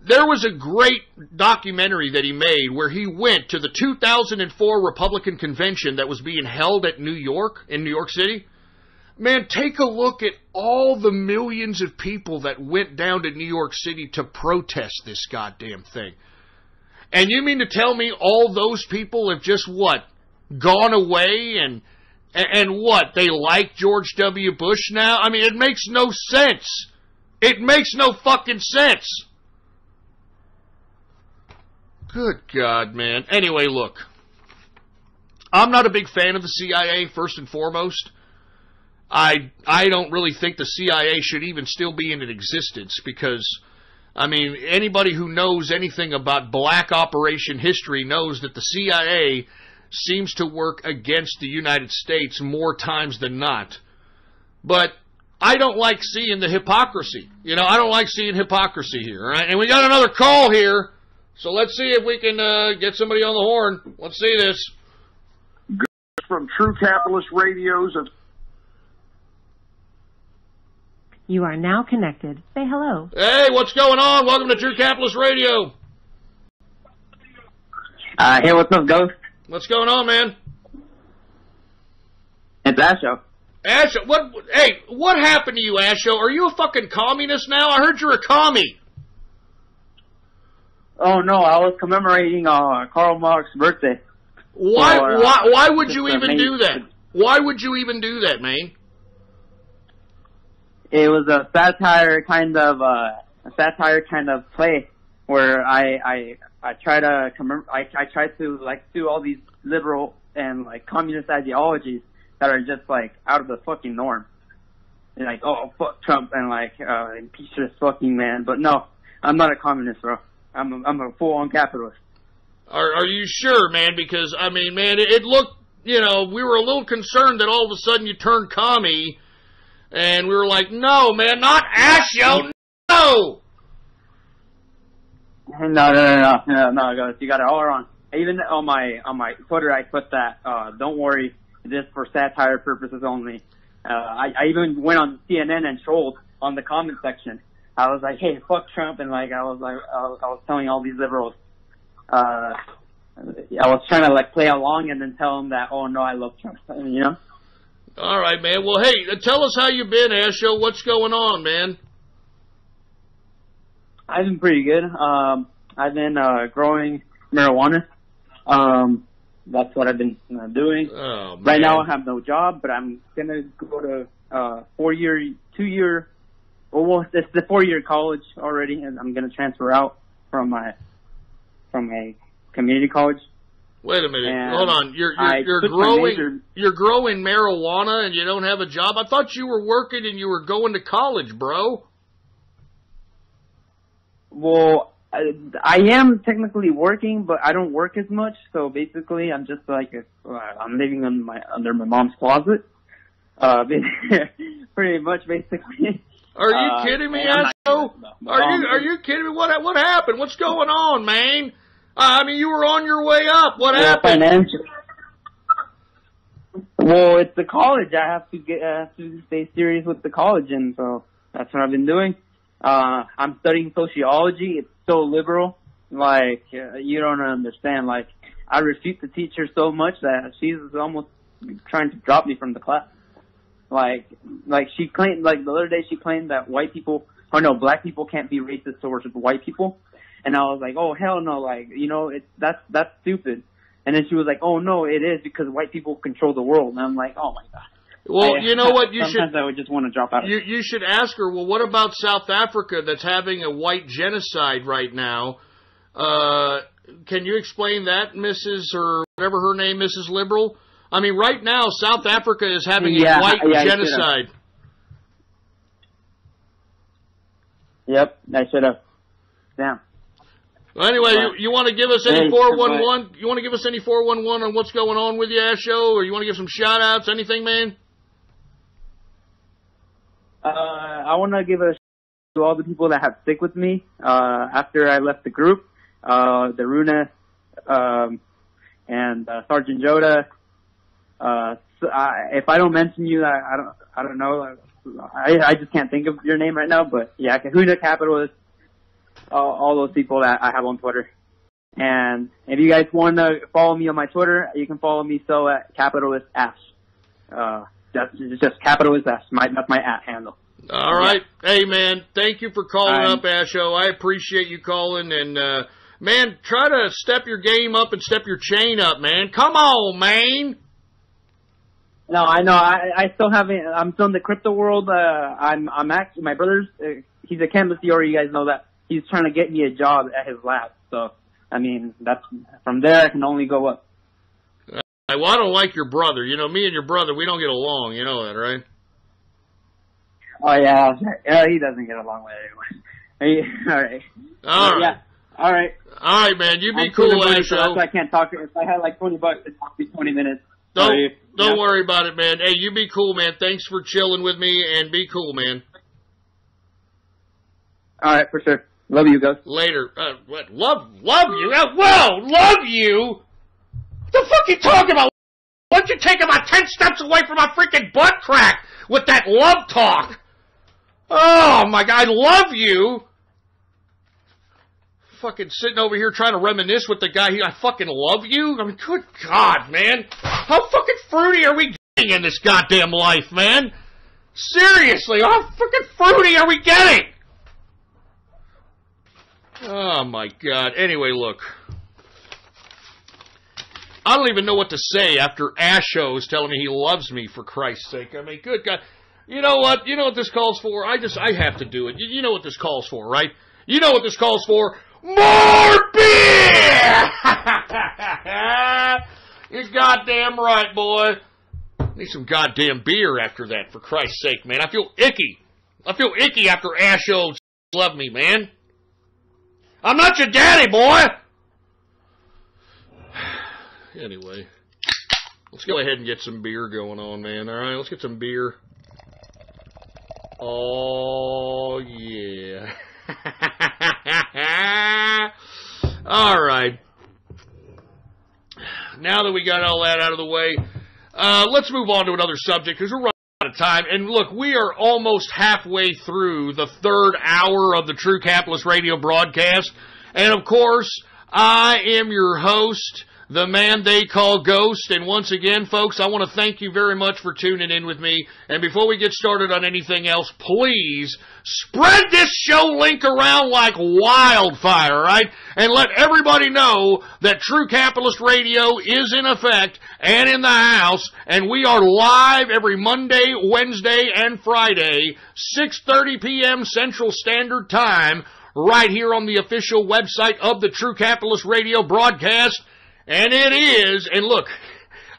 there was a great documentary that he made where he went to the 2004 Republican convention that was being held in New York City. Man, take a look at all the millions of people that went down to New York City to protest this goddamn thing. And you mean to tell me all those people have just what? Gone away and what? They like George W. Bush now? I mean, it makes no sense. It makes no fucking sense. Good God, man. Anyway, look. I'm not a big fan of the CIA, first and foremost. I don't really think the CIA should even still be in existence because, I mean, anybody who knows anything about black operation history knows that the CIA seems to work against the United States more times than not. But I don't like seeing the hypocrisy. You know, I don't like seeing hypocrisy here, all right? And we got another call here, so let's see if we can get somebody on the horn. Let's see this. From True Capitalist Radio's You are now connected. Say hello. Hey, what's going on? Welcome to True Capitalist Radio. Hey, what's up, Ghost? What's going on, man? It's Asho. Asho, what happened to you, Asho? Are you a fucking communist now? I heard you're a commie. Oh, no, I was commemorating Karl Marx's birthday. Why would you even do that? Why would you even do that, man? It was a satire kind of play where I try to like do all these liberal and like communist ideologies that are just like out of the fucking norm. And like, oh, fuck Trump and like impeach this fucking man. But no, I'm not a communist, bro. I'm a full-on capitalist. Are you sure, man? Because I mean, man, it looked, we were a little concerned that all of a sudden you turned commie, and we were like, no, man, not Asho, no. No, you got it all wrong. Even on my Twitter, I put that. Don't worry, this for satire purposes only. I even went on CNN and trolled on the comment section. I was like, hey, fuck Trump, and like I was telling all these liberals. I was trying to like play along and then tell them that, oh no, I love Trump, All right, man. Well, hey, tell us how you been, Asho. What's going on, man? I've been pretty good. I've been growing marijuana. That's what I've been doing. Oh, man. Right now I have no job, but I'm gonna go to it's the 4-year college already, and I'm gonna transfer out from a community college. Wait a minute. And hold on. You're growing marijuana and you don't have a job? I thought you were working and you were going to college, bro. Well, I am technically working, but I don't work as much. So basically, I'm just like I'm living under my mom's closet. Pretty much, basically. Are you kidding me, Asho? Are you kidding me? What happened? What's going on, man? I mean, you were on your way up. What happened? Well, it's the college. I have to stay serious with the college, and so that's what I've been doing. I'm studying sociology. It's so liberal. Like, you don't understand. Like, I refute the teacher so much that she's almost trying to drop me from the class. Like she claimed, like the other day she claimed that black people can't be racist towards white people. And I was like, oh, hell no, like, that's stupid. And then she was like, oh, no, it is because white people control the world. And I'm like, oh, my God. Well, you know what? Sometimes I would just want to drop out. You should ask her, well, what about South Africa that's having a white genocide right now? Can you explain that, Mrs. or whatever her name, Mrs. Liberal? I mean, right now, South Africa is having a white genocide. Yep, I should have. Damn. Well, anyway, you want to give us any 411? You want to give us any 411 on what's going on with you, Asho? Or you want to give some shout-outs? Anything, man? I want to give a shout out to all the people that have stick with me after I left the group. The Runa and Sergeant Joda. If I don't mention you, I don't know. I just can't think of your name right now. But yeah, Kahuna Capitalist. All those people that I have on Twitter. And if you guys want to follow me on my Twitter, you can follow me at Capitalist Ash. That's just Capitalist Ash. That's my @ handle. All right. Yeah. Hey, man, thank you for calling up, Asho. I appreciate you calling. And, man, try to step your game up and step your chain up, man. Come on, man. No, I know. I still haven't. I'm still in the crypto world. I'm actually, my brother's, he's a chemist. You guys know that. He's trying to get me a job at his lab. So, I mean, that's from there I can only go up. Well, I don't like your brother. Me and your brother, we don't get along. You know that, right? Oh, yeah. He doesn't get along with anyone. All right. All right. Yeah. All right. All right, man. You be cool, Asho. So that's why I can't talk. If I had like $20, it'd be 20 minutes. Don't worry about it, man. Hey, you be cool, man. Thanks for chilling with me, and be cool, man. All right, for sure. Love you, guys. Later. What? Love you? Whoa, love you? What the fuck you talking about? Why don't you take about 10 steps away from my freaking butt crack with that love talk? Oh, my God, I love you. Fucking sitting over here trying to reminisce with the guy here. I fucking love you? I mean, good God, man. How fucking fruity are we getting in this goddamn life, man? Seriously, how fucking fruity are we getting? Oh, my God. Anyway, look. I don't even know what to say after Asho's telling me he loves me, for Christ's sake. I mean, good God. You know what? You know what this calls for? I have to do it. You know what this calls for, right? You know what this calls for? More beer! You're goddamn right, boy. Need some goddamn beer after that, for Christ's sake, man. I feel icky. I feel icky after Asho love me, man. I'm not your daddy, boy! Anyway, let's go ahead and get some beer going on, man. All right, let's get some beer. Oh, yeah. All right. Now that we got all that out of the way, let's move on to another subject because we're running out of time. And look, we are almost halfway through the third hour of the True Capitalist Radio broadcast. And, of course, I am your host, the man they call Ghost. And once again, folks, I want to thank you very much for tuning in with me. And before we get started on anything else, please spread this show link around like wildfire, right? And let everybody know that True Capitalist Radio is in effect and in the house. And we are live every Monday, Wednesday, and Friday, 6:30 p.m. Central Standard Time, right here on the official website of the True Capitalist Radio broadcast. And it is, and look,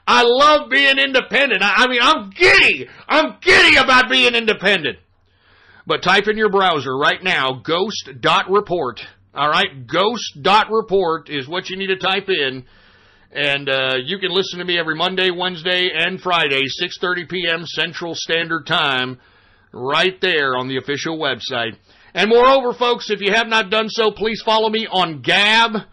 I love being independent. I mean, I'm giddy. I'm giddy about being independent. But type in your browser right now, ghost.report. All right, ghost.report is what you need to type in. And you can listen to me every Monday, Wednesday, and Friday, 6:30 p.m. Central Standard Time, right there on the official website. And moreover, folks, if you have not done so, please follow me on Gab.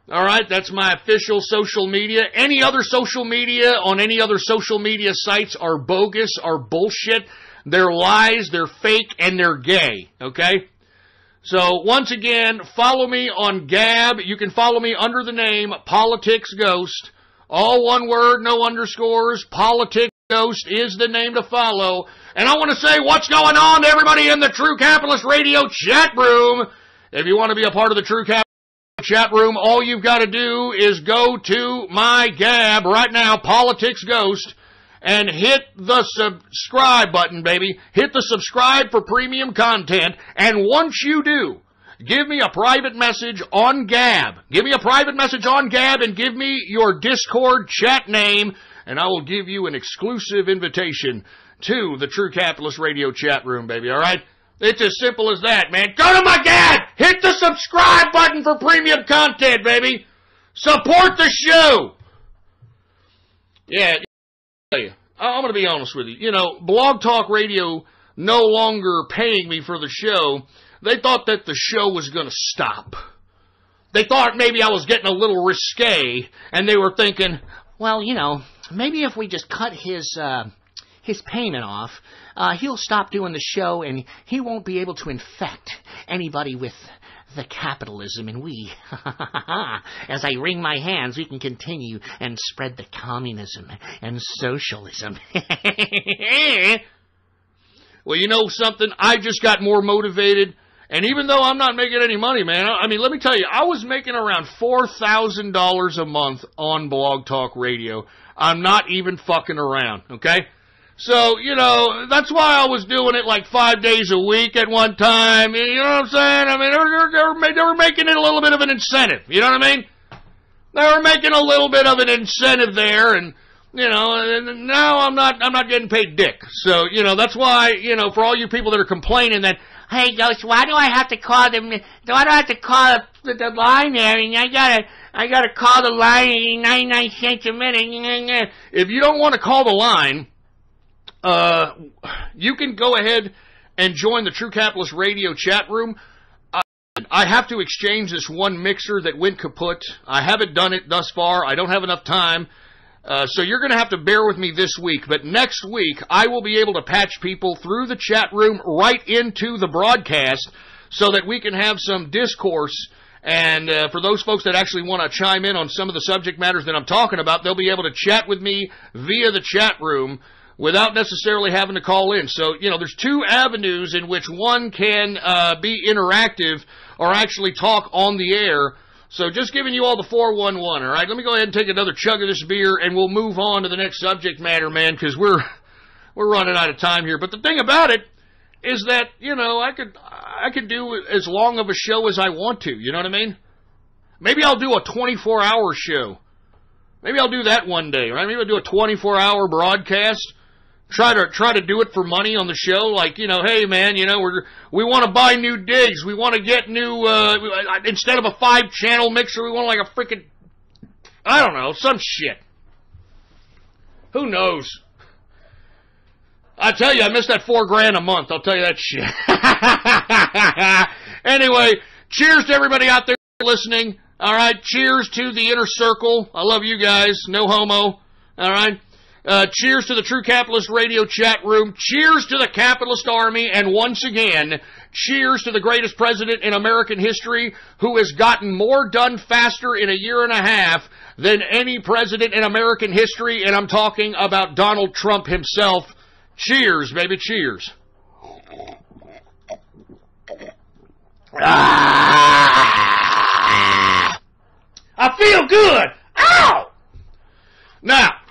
All right, that's my official social media. Any other social media on any other social media sites are bogus, are bullshit. They're lies, they're fake, and they're gay, okay? So, once again, follow me on Gab. You can follow me under the name Politics Ghost. All one word, no underscores. Politics Ghost is the name to follow. And I want to say what's going on to everybody in the True Capitalist Radio chat room. If you want to be a part of the True Capitalist chat room, all you've got to do is go to my Gab right now, Politics Ghost, and hit the subscribe button, baby. Hit the subscribe for premium content, and once you do, give me a private message on Gab. Give me a private message on Gab and give me your Discord chat name, and I will give you an exclusive invitation to the True Capitalist Radio chat room, baby, all right? It's as simple as that, man. Go to my Gab! Hit the subscribe button for premium content, baby! Support the show! Yeah, I'm going to be honest with you. You know, Blog Talk Radio no longer paying me for the show. They thought that the show was going to stop. They thought maybe I was getting a little risque, and they were thinking, well, you know, maybe if we just cut his payment off, he'll stop doing the show and he won't be able to infect anybody with the capitalism, and we, as I wring my hands, we can continue and spread the communism and socialism. Well, you know something? I just got more motivated, and even though I'm not making any money, man, I mean, let me tell you, I was making around $4,000 a month on Blog Talk Radio. I'm not even fucking around, okay? So, you know, that's why I was doing it like 5 days a week at one time. You know what I'm saying? I mean, they were making it a little bit of an incentive. You know what I mean? They were making a little bit of an incentive there, and, you know, and now I'm not getting paid dick. So, you know, that's why, you know, for all you people that are complaining that, hey, Ghost, why do I have to call them? Why do I have to call the line there? I mean, I gotta call the line 99 cents a minute. If you don't want to call the line, you can go ahead and join the True Capitalist Radio chat room. I have to exchange this one mixer that went kaput. I haven't done it thus far. I don't have enough time. So you're going to have to bear with me this week, but next week I will be able to patch people through the chat room right into the broadcast so that we can have some discourse. And for those folks that actually want to chime in on some of the subject matters that I'm talking about, they'll be able to chat with me via the chat room without necessarily having to call in. So, there's two avenues in which one can be interactive or actually talk on the air. So just giving you all the 411, all right? Let me go ahead and take another chug of this beer, and we'll move on to the next subject matter, man, because we're running out of time here. But the thing about it is that, I could do as long of a show as I want to, you know what I mean? Maybe I'll do a 24-hour show. Maybe I'll do that one day, right? Maybe I'll do a 24-hour broadcast. Try to do it for money on the show, like, hey man, we want to buy new digs, we want to get new, instead of a 5-channel mixer, we want like a freaking, I don't know, some shit. Who knows? I tell you, I missed that $4,000 a month, I'll tell you that shit. Anyway, cheers to everybody out there listening, alright, cheers to the inner circle, I love you guys, no homo, alright. Cheers to the True Capitalist Radio chat room. Cheers to the Capitalist Army. And once again, cheers to the greatest president in American history who has gotten more done faster in a year and a half than any president in American history. And I'm talking about Donald Trump himself. Cheers, baby, cheers. I feel good. Ow! Now,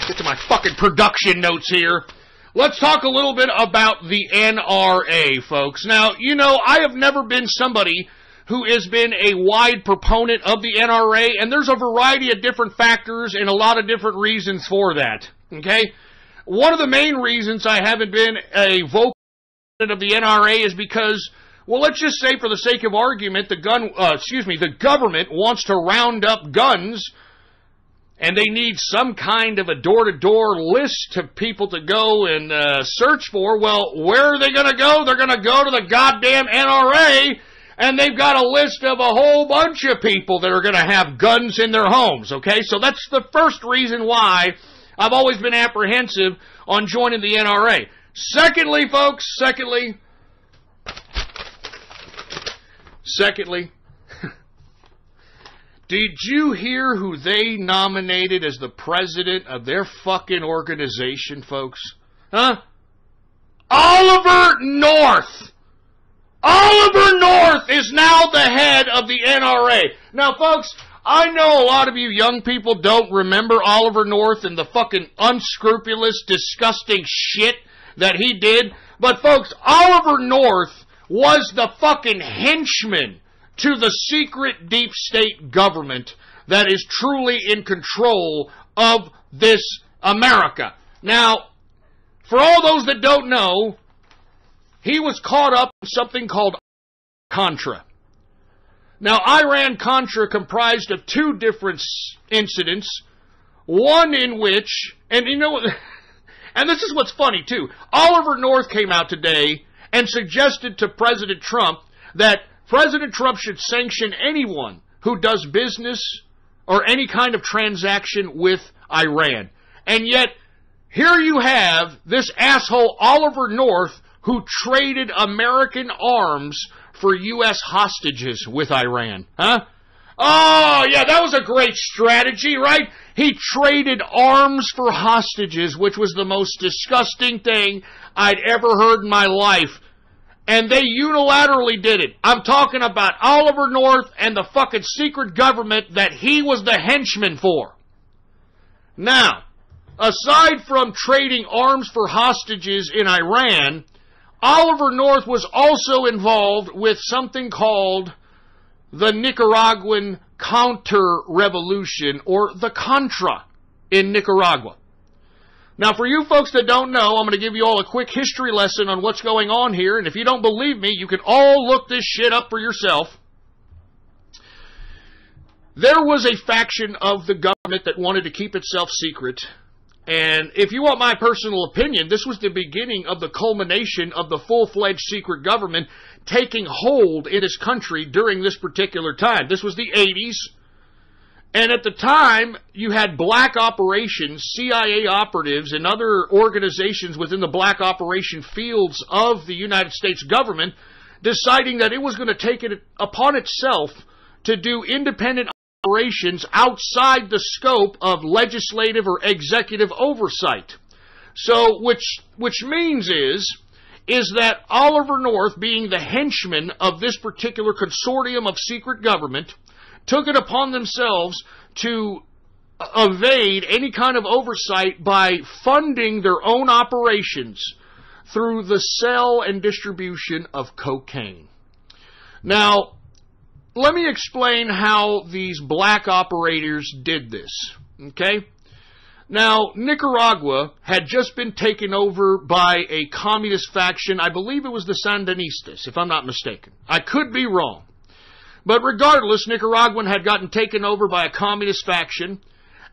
get to my fucking production notes here. Let's talk a little bit about the NRA, folks. Now, I have never been somebody who has been a wide proponent of the NRA, and there's a variety of different factors and a lot of different reasons for that, okay? One of the main reasons I haven't been a vocal proponent of the NRA is because, well, let's just say for the sake of argument, the government wants to round up guns, and they need some kind of a door-to-door list of people to go and search for. Well, where are they going to go? They're going to go to the goddamn NRA, and they've got a list of a whole bunch of people that are going to have guns in their homes, okay? So that's the first reason why I've always been apprehensive on joining the NRA. Secondly, folks, did you hear who they nominated as the president of their fucking organization, folks? Huh? Oliver North! Oliver North is now the head of the NRA. Now, folks, I know a lot of you young people don't remember Oliver North and the fucking unscrupulous, disgusting shit that he did. But, folks, Oliver North was the fucking henchman to the secret deep state government that is truly in control of this America. Now, for all those that don't know, he was caught up in something called Contra. Now, Iran-Contra comprised of two different incidents, one in which, and and this is what's funny too, Oliver North came out today and suggested to President Trump that President Trump should sanction anyone who does business or any kind of transaction with Iran. And yet, here you have this asshole Oliver North who traded American arms for U.S. hostages with Iran. Huh? Oh, yeah, that was a great strategy, right? He traded arms for hostages, which was the most disgusting thing I'd ever heard in my life. And they unilaterally did it. I'm talking about Oliver North and the fucking secret government that he was the henchman for. Now, aside from trading arms for hostages in Iran, Oliver North was also involved with something called the Nicaraguan counter-revolution, or the Contra, in Nicaragua. Now, for you folks that don't know, I'm going to give you all a quick history lesson on what's going on here, and if you don't believe me, you can all look this shit up for yourself. There was a faction of the government that wanted to keep itself secret, and if you want my personal opinion, this was the beginning of the culmination of the full-fledged secret government taking hold in this country during this particular time. This was the 80s, And at the time, you had black operations, CIA operatives, and other organizations within the black operation fields of the United States government deciding that it was going to take it upon itself to do independent operations outside the scope of legislative or executive oversight. So, which means is that Oliver North, being the henchman of this particular consortium of secret government, took it upon themselves to evade any kind of oversight by funding their own operations through the sale and distribution of cocaine. Now, let me explain how these black operators did this, okay? Now, Nicaragua had just been taken over by a communist faction. I believe it was the Sandinistas, if I'm not mistaken. I could be wrong. But regardless, Nicaraguan had gotten taken over by a communist faction,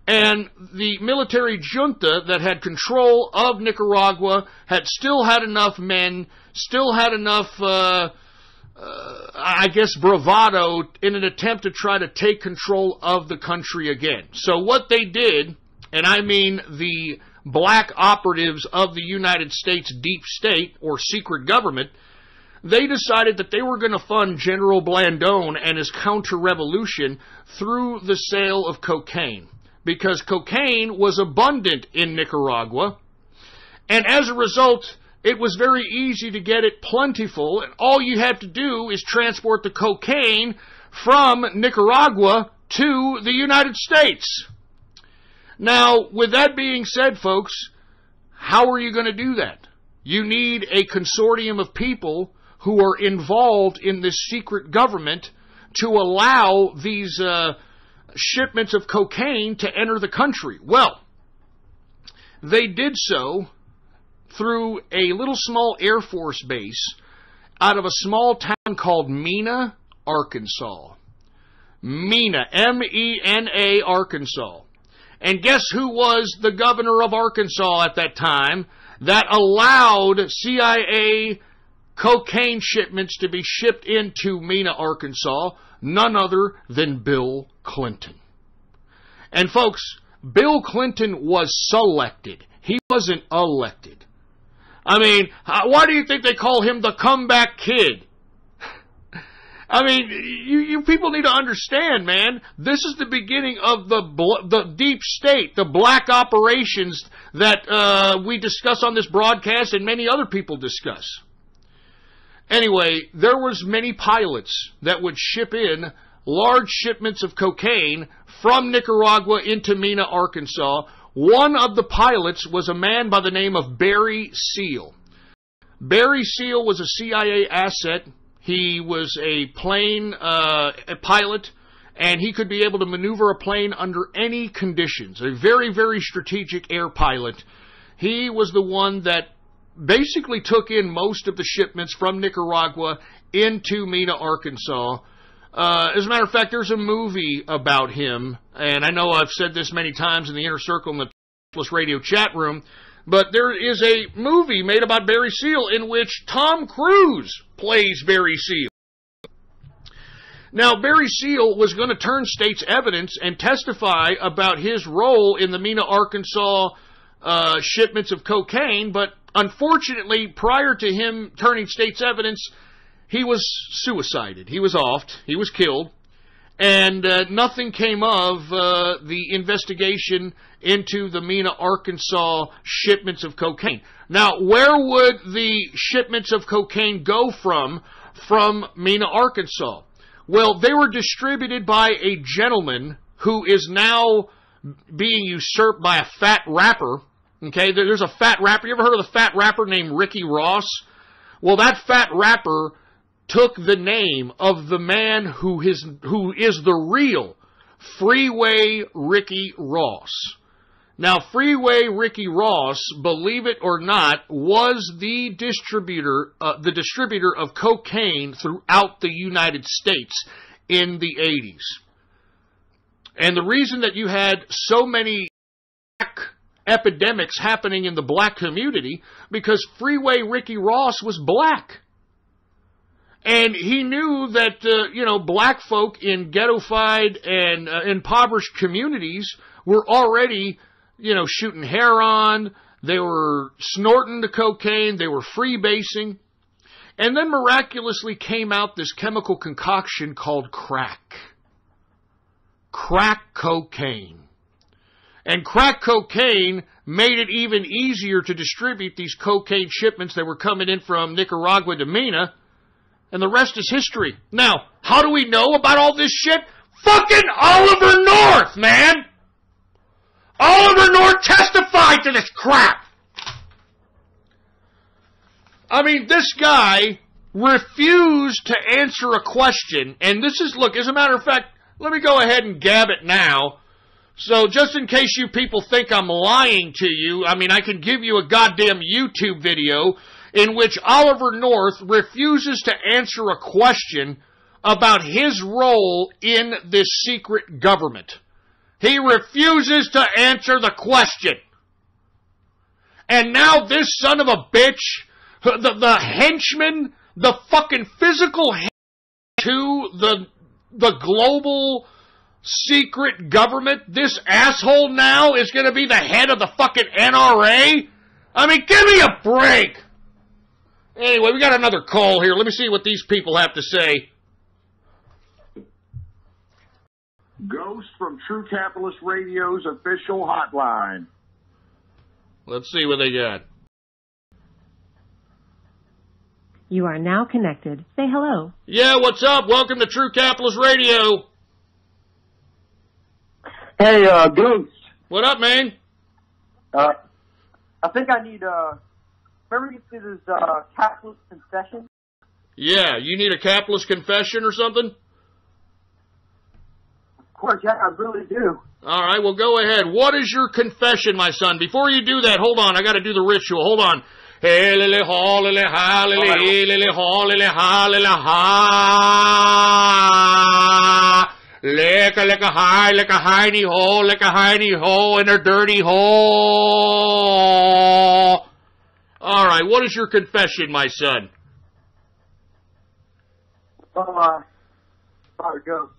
and the military junta that had control of Nicaragua had still had enough men, still had enough, bravado in an attempt to try to take control of the country again. So what they did, and I mean the black operatives of the United States deep state or secret government, they decided that they were going to fund General Blandón and his counter-revolution through the sale of cocaine, because cocaine was abundant in Nicaragua, and as a result, it was very easy to get it plentiful, and all you had to do is transport the cocaine from Nicaragua to the United States. Now, with that being said, folks, how are you going to do that? You need a consortium of people who are involved in this secret government to allow these shipments of cocaine to enter the country. Well, they did so through a little small Air Force base out of a small town called Mena, Arkansas. Mena, M-E-N-A, Arkansas. And guess who was the governor of Arkansas at that time that allowed CIA cocaine shipments to be shipped into Mena, Arkansas? None other than Bill Clinton. And folks, Bill Clinton was selected. He wasn't elected. I mean, why do you think they call him the comeback kid? I mean, you people need to understand, man, this is the beginning of the deep state, the black operations that we discuss on this broadcast and many other people discuss. Anyway, there was many pilots that would ship in large shipments of cocaine from Nicaragua into Mena, Arkansas. One of the pilots was a man by the name of Barry Seal. Barry Seal was a CIA asset. He was a plane a pilot, and he could be able to maneuver a plane under any conditions. A very, very strategic air pilot. He was the one that basically took in most of the shipments from Nicaragua into Mena, Arkansas. As a matter of fact, there's a movie about him, and I know I've said this many times in the Inner Circle in the Plus Radio chat room, but there is a movie made about Barry Seal in which Tom Cruise plays Barry Seal. Now, Barry Seal was going to turn state's evidence and testify about his role in the Mena, Arkansas shipments of cocaine, but unfortunately, prior to him turning state's evidence, he was suicided. He was offed. He was killed. And nothing came of the investigation into the Mena, Arkansas shipments of cocaine. Now, where would the shipments of cocaine go from Mena, Arkansas? Well, they were distributed by a gentleman who is now being usurped by a fat rapper. Okay, there's a fat rapper. You ever heard of the fat rapper named Ricky Ross? Well, that fat rapper took the name of the man who is the real Freeway Ricky Ross. Now, Freeway Ricky Ross, believe it or not, was the distributor of cocaine throughout the United States in the 80s. And the reason that you had so many epidemics happening in the black community, because Freeway Ricky Ross was black. And he knew that, black folk in ghettofied and impoverished communities were already, shooting heroin, they were snorting the cocaine, they were freebasing. And then miraculously came out this chemical concoction called crack. Crack cocaine. And crack cocaine made it even easier to distribute these cocaine shipments that were coming in from Nicaragua to Mina. And the rest is history. Now, how do we know about all this shit? Fucking Oliver North, man! Oliver North testified to this crap! I mean, this guy refused to answer a question, and this is, look, as a matter of fact, let me go ahead and gab it now. So just in case you people think I'm lying to you, I mean, I can give you a goddamn YouTube video in which Oliver North refuses to answer a question about his role in this secret government. He refuses to answer the question. And now this son of a bitch, the henchman, the fucking physical henchman to the global secret government, this asshole now is going to be the head of the fucking NRA? I mean, give me a break! Anyway, we got another call here. Let me see what these people have to say. Ghost from True Capitalist Radio's official hotline. Let's see what they got. You are now connected. Say hello. Yeah, what's up? Welcome to True Capitalist Radio. Hey, Ghost. What up, man? I think I need, remember you did this, capitalist confession? Yeah, you need a capitalist confession or something? Of course, yeah, I really do. All right, well, go ahead. What is your confession, my son? Before you do that, hold on. I got to do the ritual. Hold on. Hey, lily, ha, lily, ha, lily, lily, ha, lily, ha, lily, ha. Lick a hiney hole in her dirty hole. All right, what is your confession, my son? Sorry, Ghost.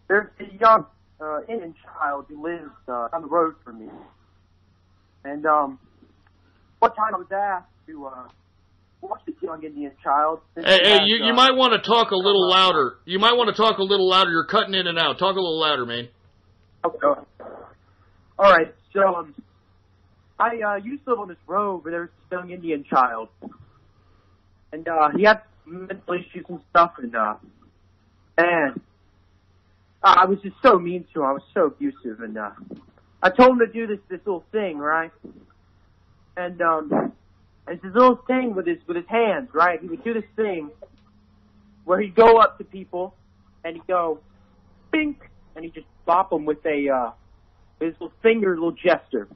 There's a young Indian child who lives down the road from me. And one time I was asked to watch this young Indian child. Hey, you might want to talk a little louder. You might want to talk a little louder. You're cutting in and out. Talk a little louder, man. Okay. All right, so I used to live on this road where there was this young Indian child. And he had mental issues and stuff, and I was just so mean to him. I was so abusive, and I told him to do this little thing, right? And it's this little thing with his hands, right? He would do this thing where he'd go up to people and he'd go, bink, and he'd just bop them with his little finger, little gesture.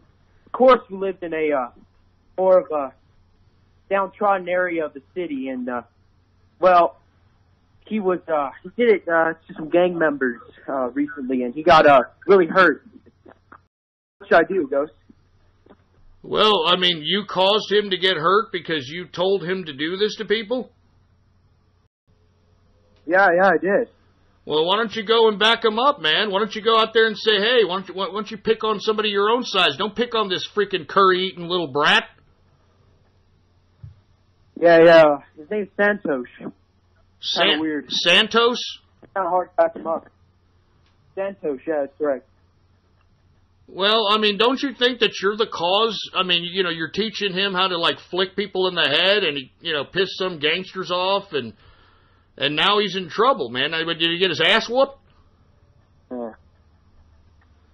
Of course, we lived in a more of a downtrodden area of the city, and he did it to some gang members recently, and he got really hurt. What should I do, Ghost? Well, I mean, you caused him to get hurt because you told him to do this to people? Yeah, I did. Well, why don't you go and back him up, man? Why don't you go out there and say, hey, why don't you pick on somebody your own size? Don't pick on this freaking curry-eating little brat. Yeah. His name's Santos. Kind of weird. Santos? Kind of hard to back him up. Santos, yeah, that's correct. Well, I mean, don't you think that you're the cause? I mean, you're teaching him how to, like, flick people in the head and, piss some gangsters off, and now he's in trouble, man. Did he get his ass whooped?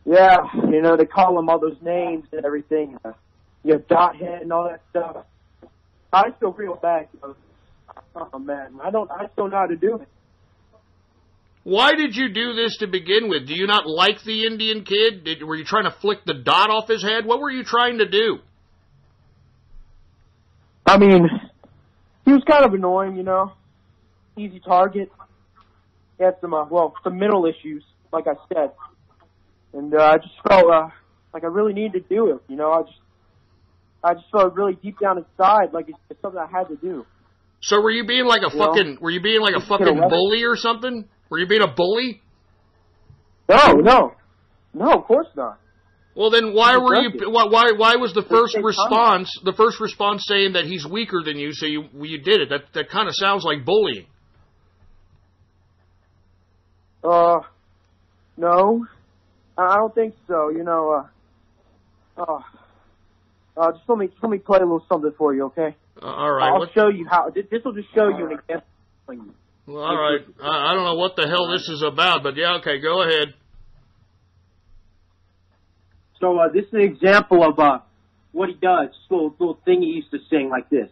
Yeah, they call him all those names and everything. Dot head and all that stuff. I feel real bad. Oh, man. I still know how to do it. Why did you do this to begin with? Do you not like the Indian kid? Were you trying to flick the dot off his head? What were you trying to do? I mean, he was kind of annoying, Easy target. He had some mental issues, like I said. And I just felt like I really needed to do it, I just felt really deep down inside like it's something I had to do. So were you being like a fucking bully or something? Were you being a bully? No, of course not. Well, then why was the first response saying that he's weaker than you, so you did it? That kind of sounds like bullying. No, I don't think so. Just let me play a little something for you, okay? All right. I'll show you how. This will just show you an example. Well, all right. I don't know what the hell this is about, but yeah, okay, go ahead. So this is an example of what he does. This little thing he used to sing like this.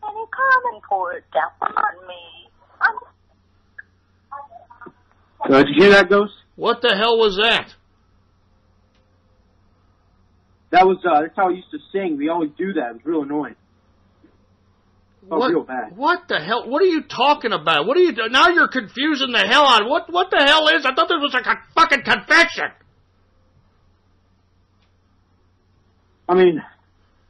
Any common port down on me. Did you hear that, Ghost? What the hell was that? That's how he used to sing. We always do that. It was real annoying. Real bad. What the hell? What are you talking about? What are you now? You're confusing the hell out. What the hell is? I thought this was a fucking confession. I mean,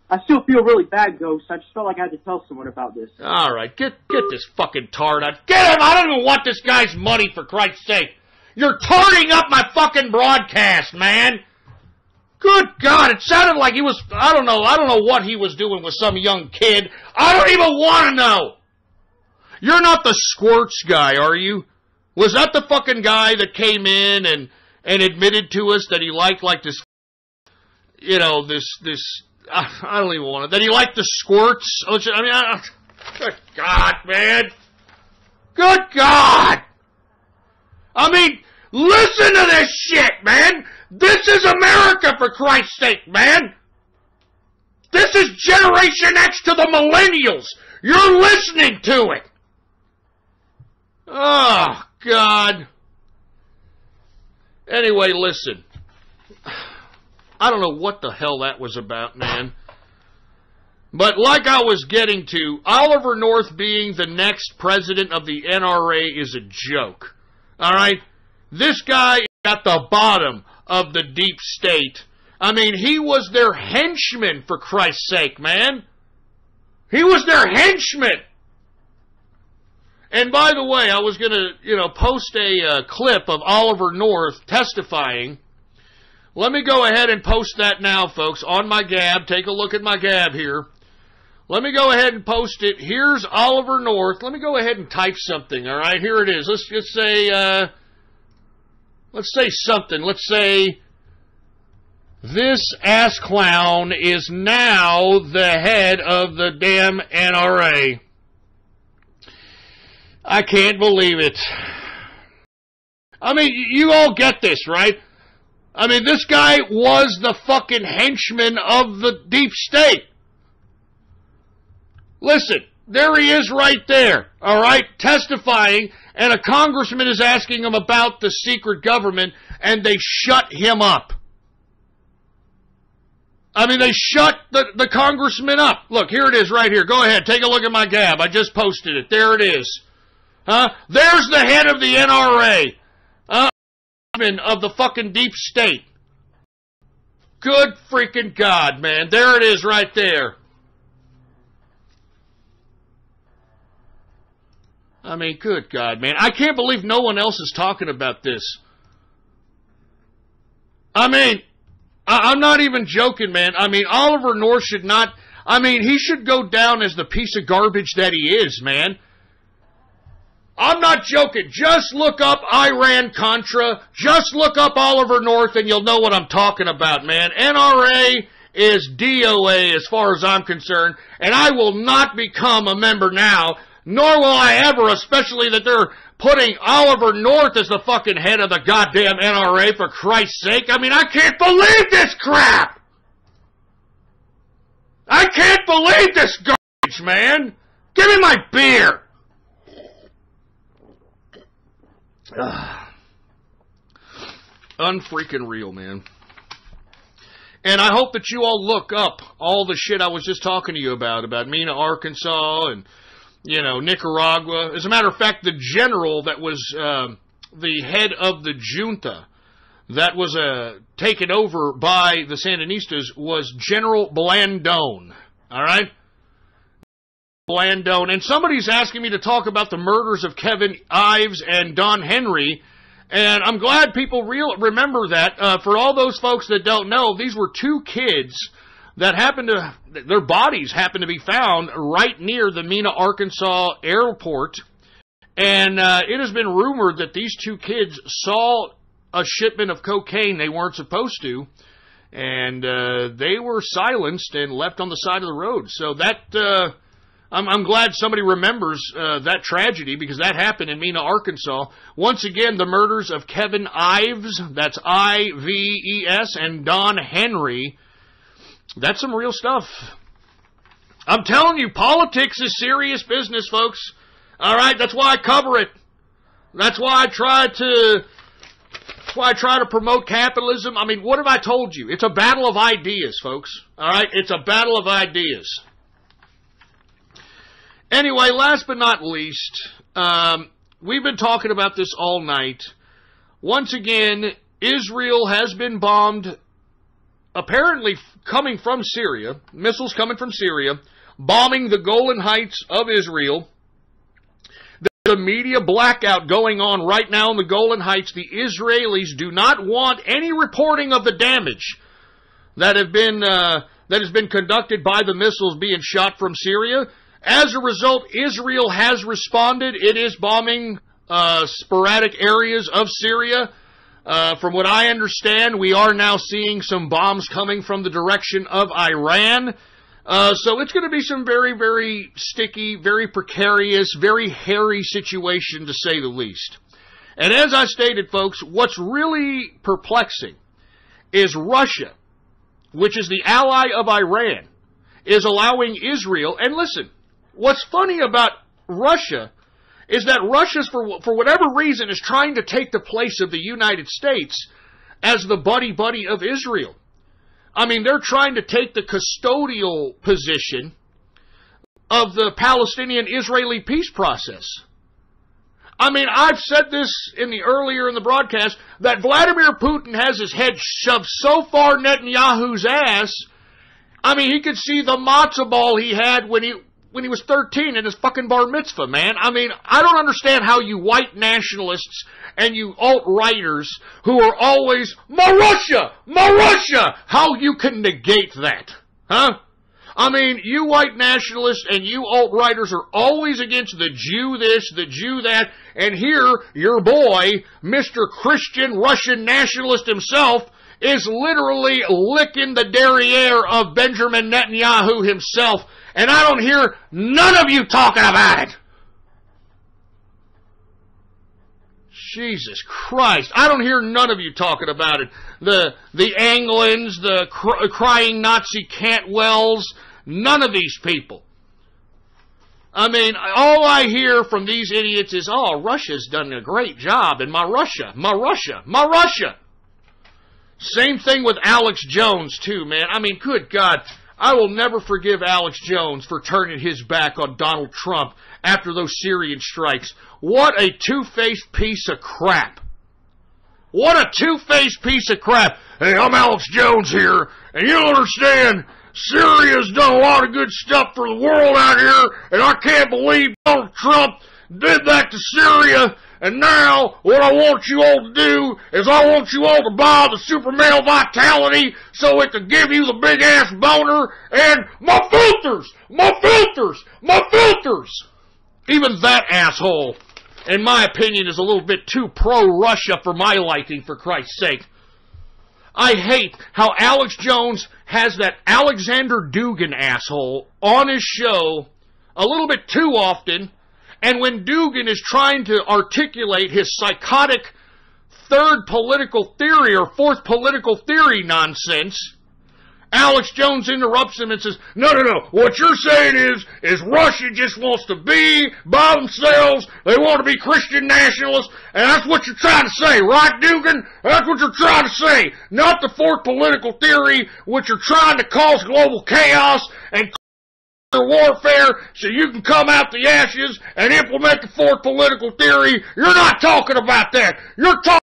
I still feel really bad, Ghost. I just felt like I had to tell someone about this. All right, get this fucking tard out. Get him! I don't even want this guy's money, for Christ's sake. You're tarding up my fucking broadcast, man. Good God, it sounded like he was, I don't know what he was doing with some young kid. I don't even want to know. You're not the Squirts guy, are you? Was that the fucking guy that came in and admitted to us that he liked like this, I don't even want to, that he liked the Squirts? Good God, man. Good God. I mean, listen to this shit, man. This is America, for Christ's sake, man. This is Generation X to the millennials. You're listening to it. Oh, God. Anyway, listen. I don't know what the hell that was about, man. But like I was getting to, Oliver North being the next president of the NRA is a joke. All right? This guy is at the bottom of the deep state. I mean, he was their henchman, for Christ's sake, man. He was their henchman. And by the way, I was going to, post a clip of Oliver North testifying. Let me go ahead and post that now, folks, on my Gab. Take a look at my Gab here. Let me go ahead and post it. Here's Oliver North. Let me go ahead and type something, all right? Here it is. Let's just say, let's say something. Let's say, this ass clown is now the head of the damn NRA. I can't believe it. I mean, you all get this, right? I mean, this guy was the fucking henchman of the deep state. Listen, there he is right there, all right, testifying, and a congressman is asking him about the secret government, and they shut him up. I mean, they shut the congressman up. Look, here it is right here. Go ahead, take a look at my Gab. I just posted it. There it is. There's the head of the NRA. Of the fucking deep state. Good freaking God, man. There it is right there. I mean, good God, man. I can't believe no one else is talking about this. I mean, I'm not even joking, man. I mean, Oliver North should not... I mean, he should go down as the piece of garbage that he is, man. I'm not joking. Just look up Iran-Contra. Just look up Oliver North and you'll know what I'm talking about, man. NRA is DOA as far as I'm concerned, and I will not become a member now, nor will I ever, especially that they're putting Oliver North as the fucking head of the goddamn NRA, for Christ's sake. I mean, I can't believe this crap! I can't believe this garbage, man! Give me my beer! Unfreaking real, man. And I hope that you all look up all the shit I was just talking to you about Mena, Arkansas, and, Nicaragua. As a matter of fact, the general that was the head of the junta that was taken over by the Sandinistas was General Blandón. All right? Blandone. And somebody's asking me to talk about the murders of Kevin Ives and Don Henry. And I'm glad people remember that. For all those folks that don't know, these were two kids that their bodies happened to be found right near the Mena, Arkansas airport. And it has been rumored that these two kids saw a shipment of cocaine they weren't supposed to. And they were silenced and left on the side of the road. So that... I'm glad somebody remembers that tragedy, because that happened in Mena, Arkansas. Once again, the murders of Kevin Ives, that's I-V-E-S, and Don Henry. That's some real stuff. I'm telling you, politics is serious business, folks. All right, that's why I cover it. That's why I try to promote capitalism. I mean, what have I told you? It's a battle of ideas, folks. All right, it's a battle of ideas. Anyway, last but not least, we've been talking about this all night. Once again, Israel has been bombed, apparently coming from Syria, missiles coming from Syria, bombing the Golan Heights of Israel. There's a media blackout going on right now in the Golan Heights. The Israelis do not want any reporting of the damage that has been conducted by the missiles being shot from Syria. As a result, Israel has responded. It is bombing sporadic areas of Syria. From what I understand, we are now seeing some bombs coming from the direction of Iran. So it's going to be some very, very sticky, very precarious, very hairy situation, to say the least. And as I stated, folks, what's really perplexing is Russia, which is the ally of Iran, is allowing Israel, and listen, what's funny about Russia is that Russia, for whatever reason, is trying to take the place of the United States as the buddy-buddy of Israel. I mean, they're trying to take the custodial position of the Palestinian-Israeli peace process. I mean, I've said this earlier in the broadcast, that Vladimir Putin has his head shoved so far Netanyahu's ass, I mean, he could see the matzo ball he had when he was 13 in his fucking bar mitzvah, man. I mean, I don't understand how you white nationalists and you alt-righters who are always, "Ma Russia," how you can negate that, huh? I mean, you white nationalists and you alt-righters are always against the Jew this, the Jew that, and here, your boy, Mr. Christian Russian nationalist himself, is literally licking the derriere of Benjamin Netanyahu himself, and I don't hear none of you talking about it. Jesus Christ, I don't hear none of you talking about it. The Anglins, the crying Nazi Cantwells, none of these people. I mean, all I hear from these idiots is, "Oh, Russia's done a great job, and ma Russia." Same thing with Alex Jones, too, man. I mean, good God, I will never forgive Alex Jones for turning his back on Donald Trump after those Syrian strikes. What a two-faced piece of crap. What a two-faced piece of crap. "Hey, I'm Alex Jones here, and you don't understand, Syria's done a lot of good stuff for the world out here, and I can't believe Donald Trump did that to Syria. And now, what I want you all to do is I want you all to buy the Super Male Vitality so it can give you the big-ass boner, and my filters! Even that asshole, in my opinion, is a little bit too pro-Russia for my liking, for Christ's sake. I hate how Alex Jones has that Alexander Dugin asshole on his show a little bit too often. And when Dugin is trying to articulate his psychotic third political theory or fourth political theory nonsense, Alex Jones interrupts him and says, no, what you're saying is Russia just wants to be by themselves, they want to be Christian nationalists, and that's what you're trying to say, right, Dugin? That's what you're trying to say, not the fourth political theory, which you're trying to cause global chaos and warfare so you can come out the ashes and implement the fourth political theory. You're not talking about that. You're talking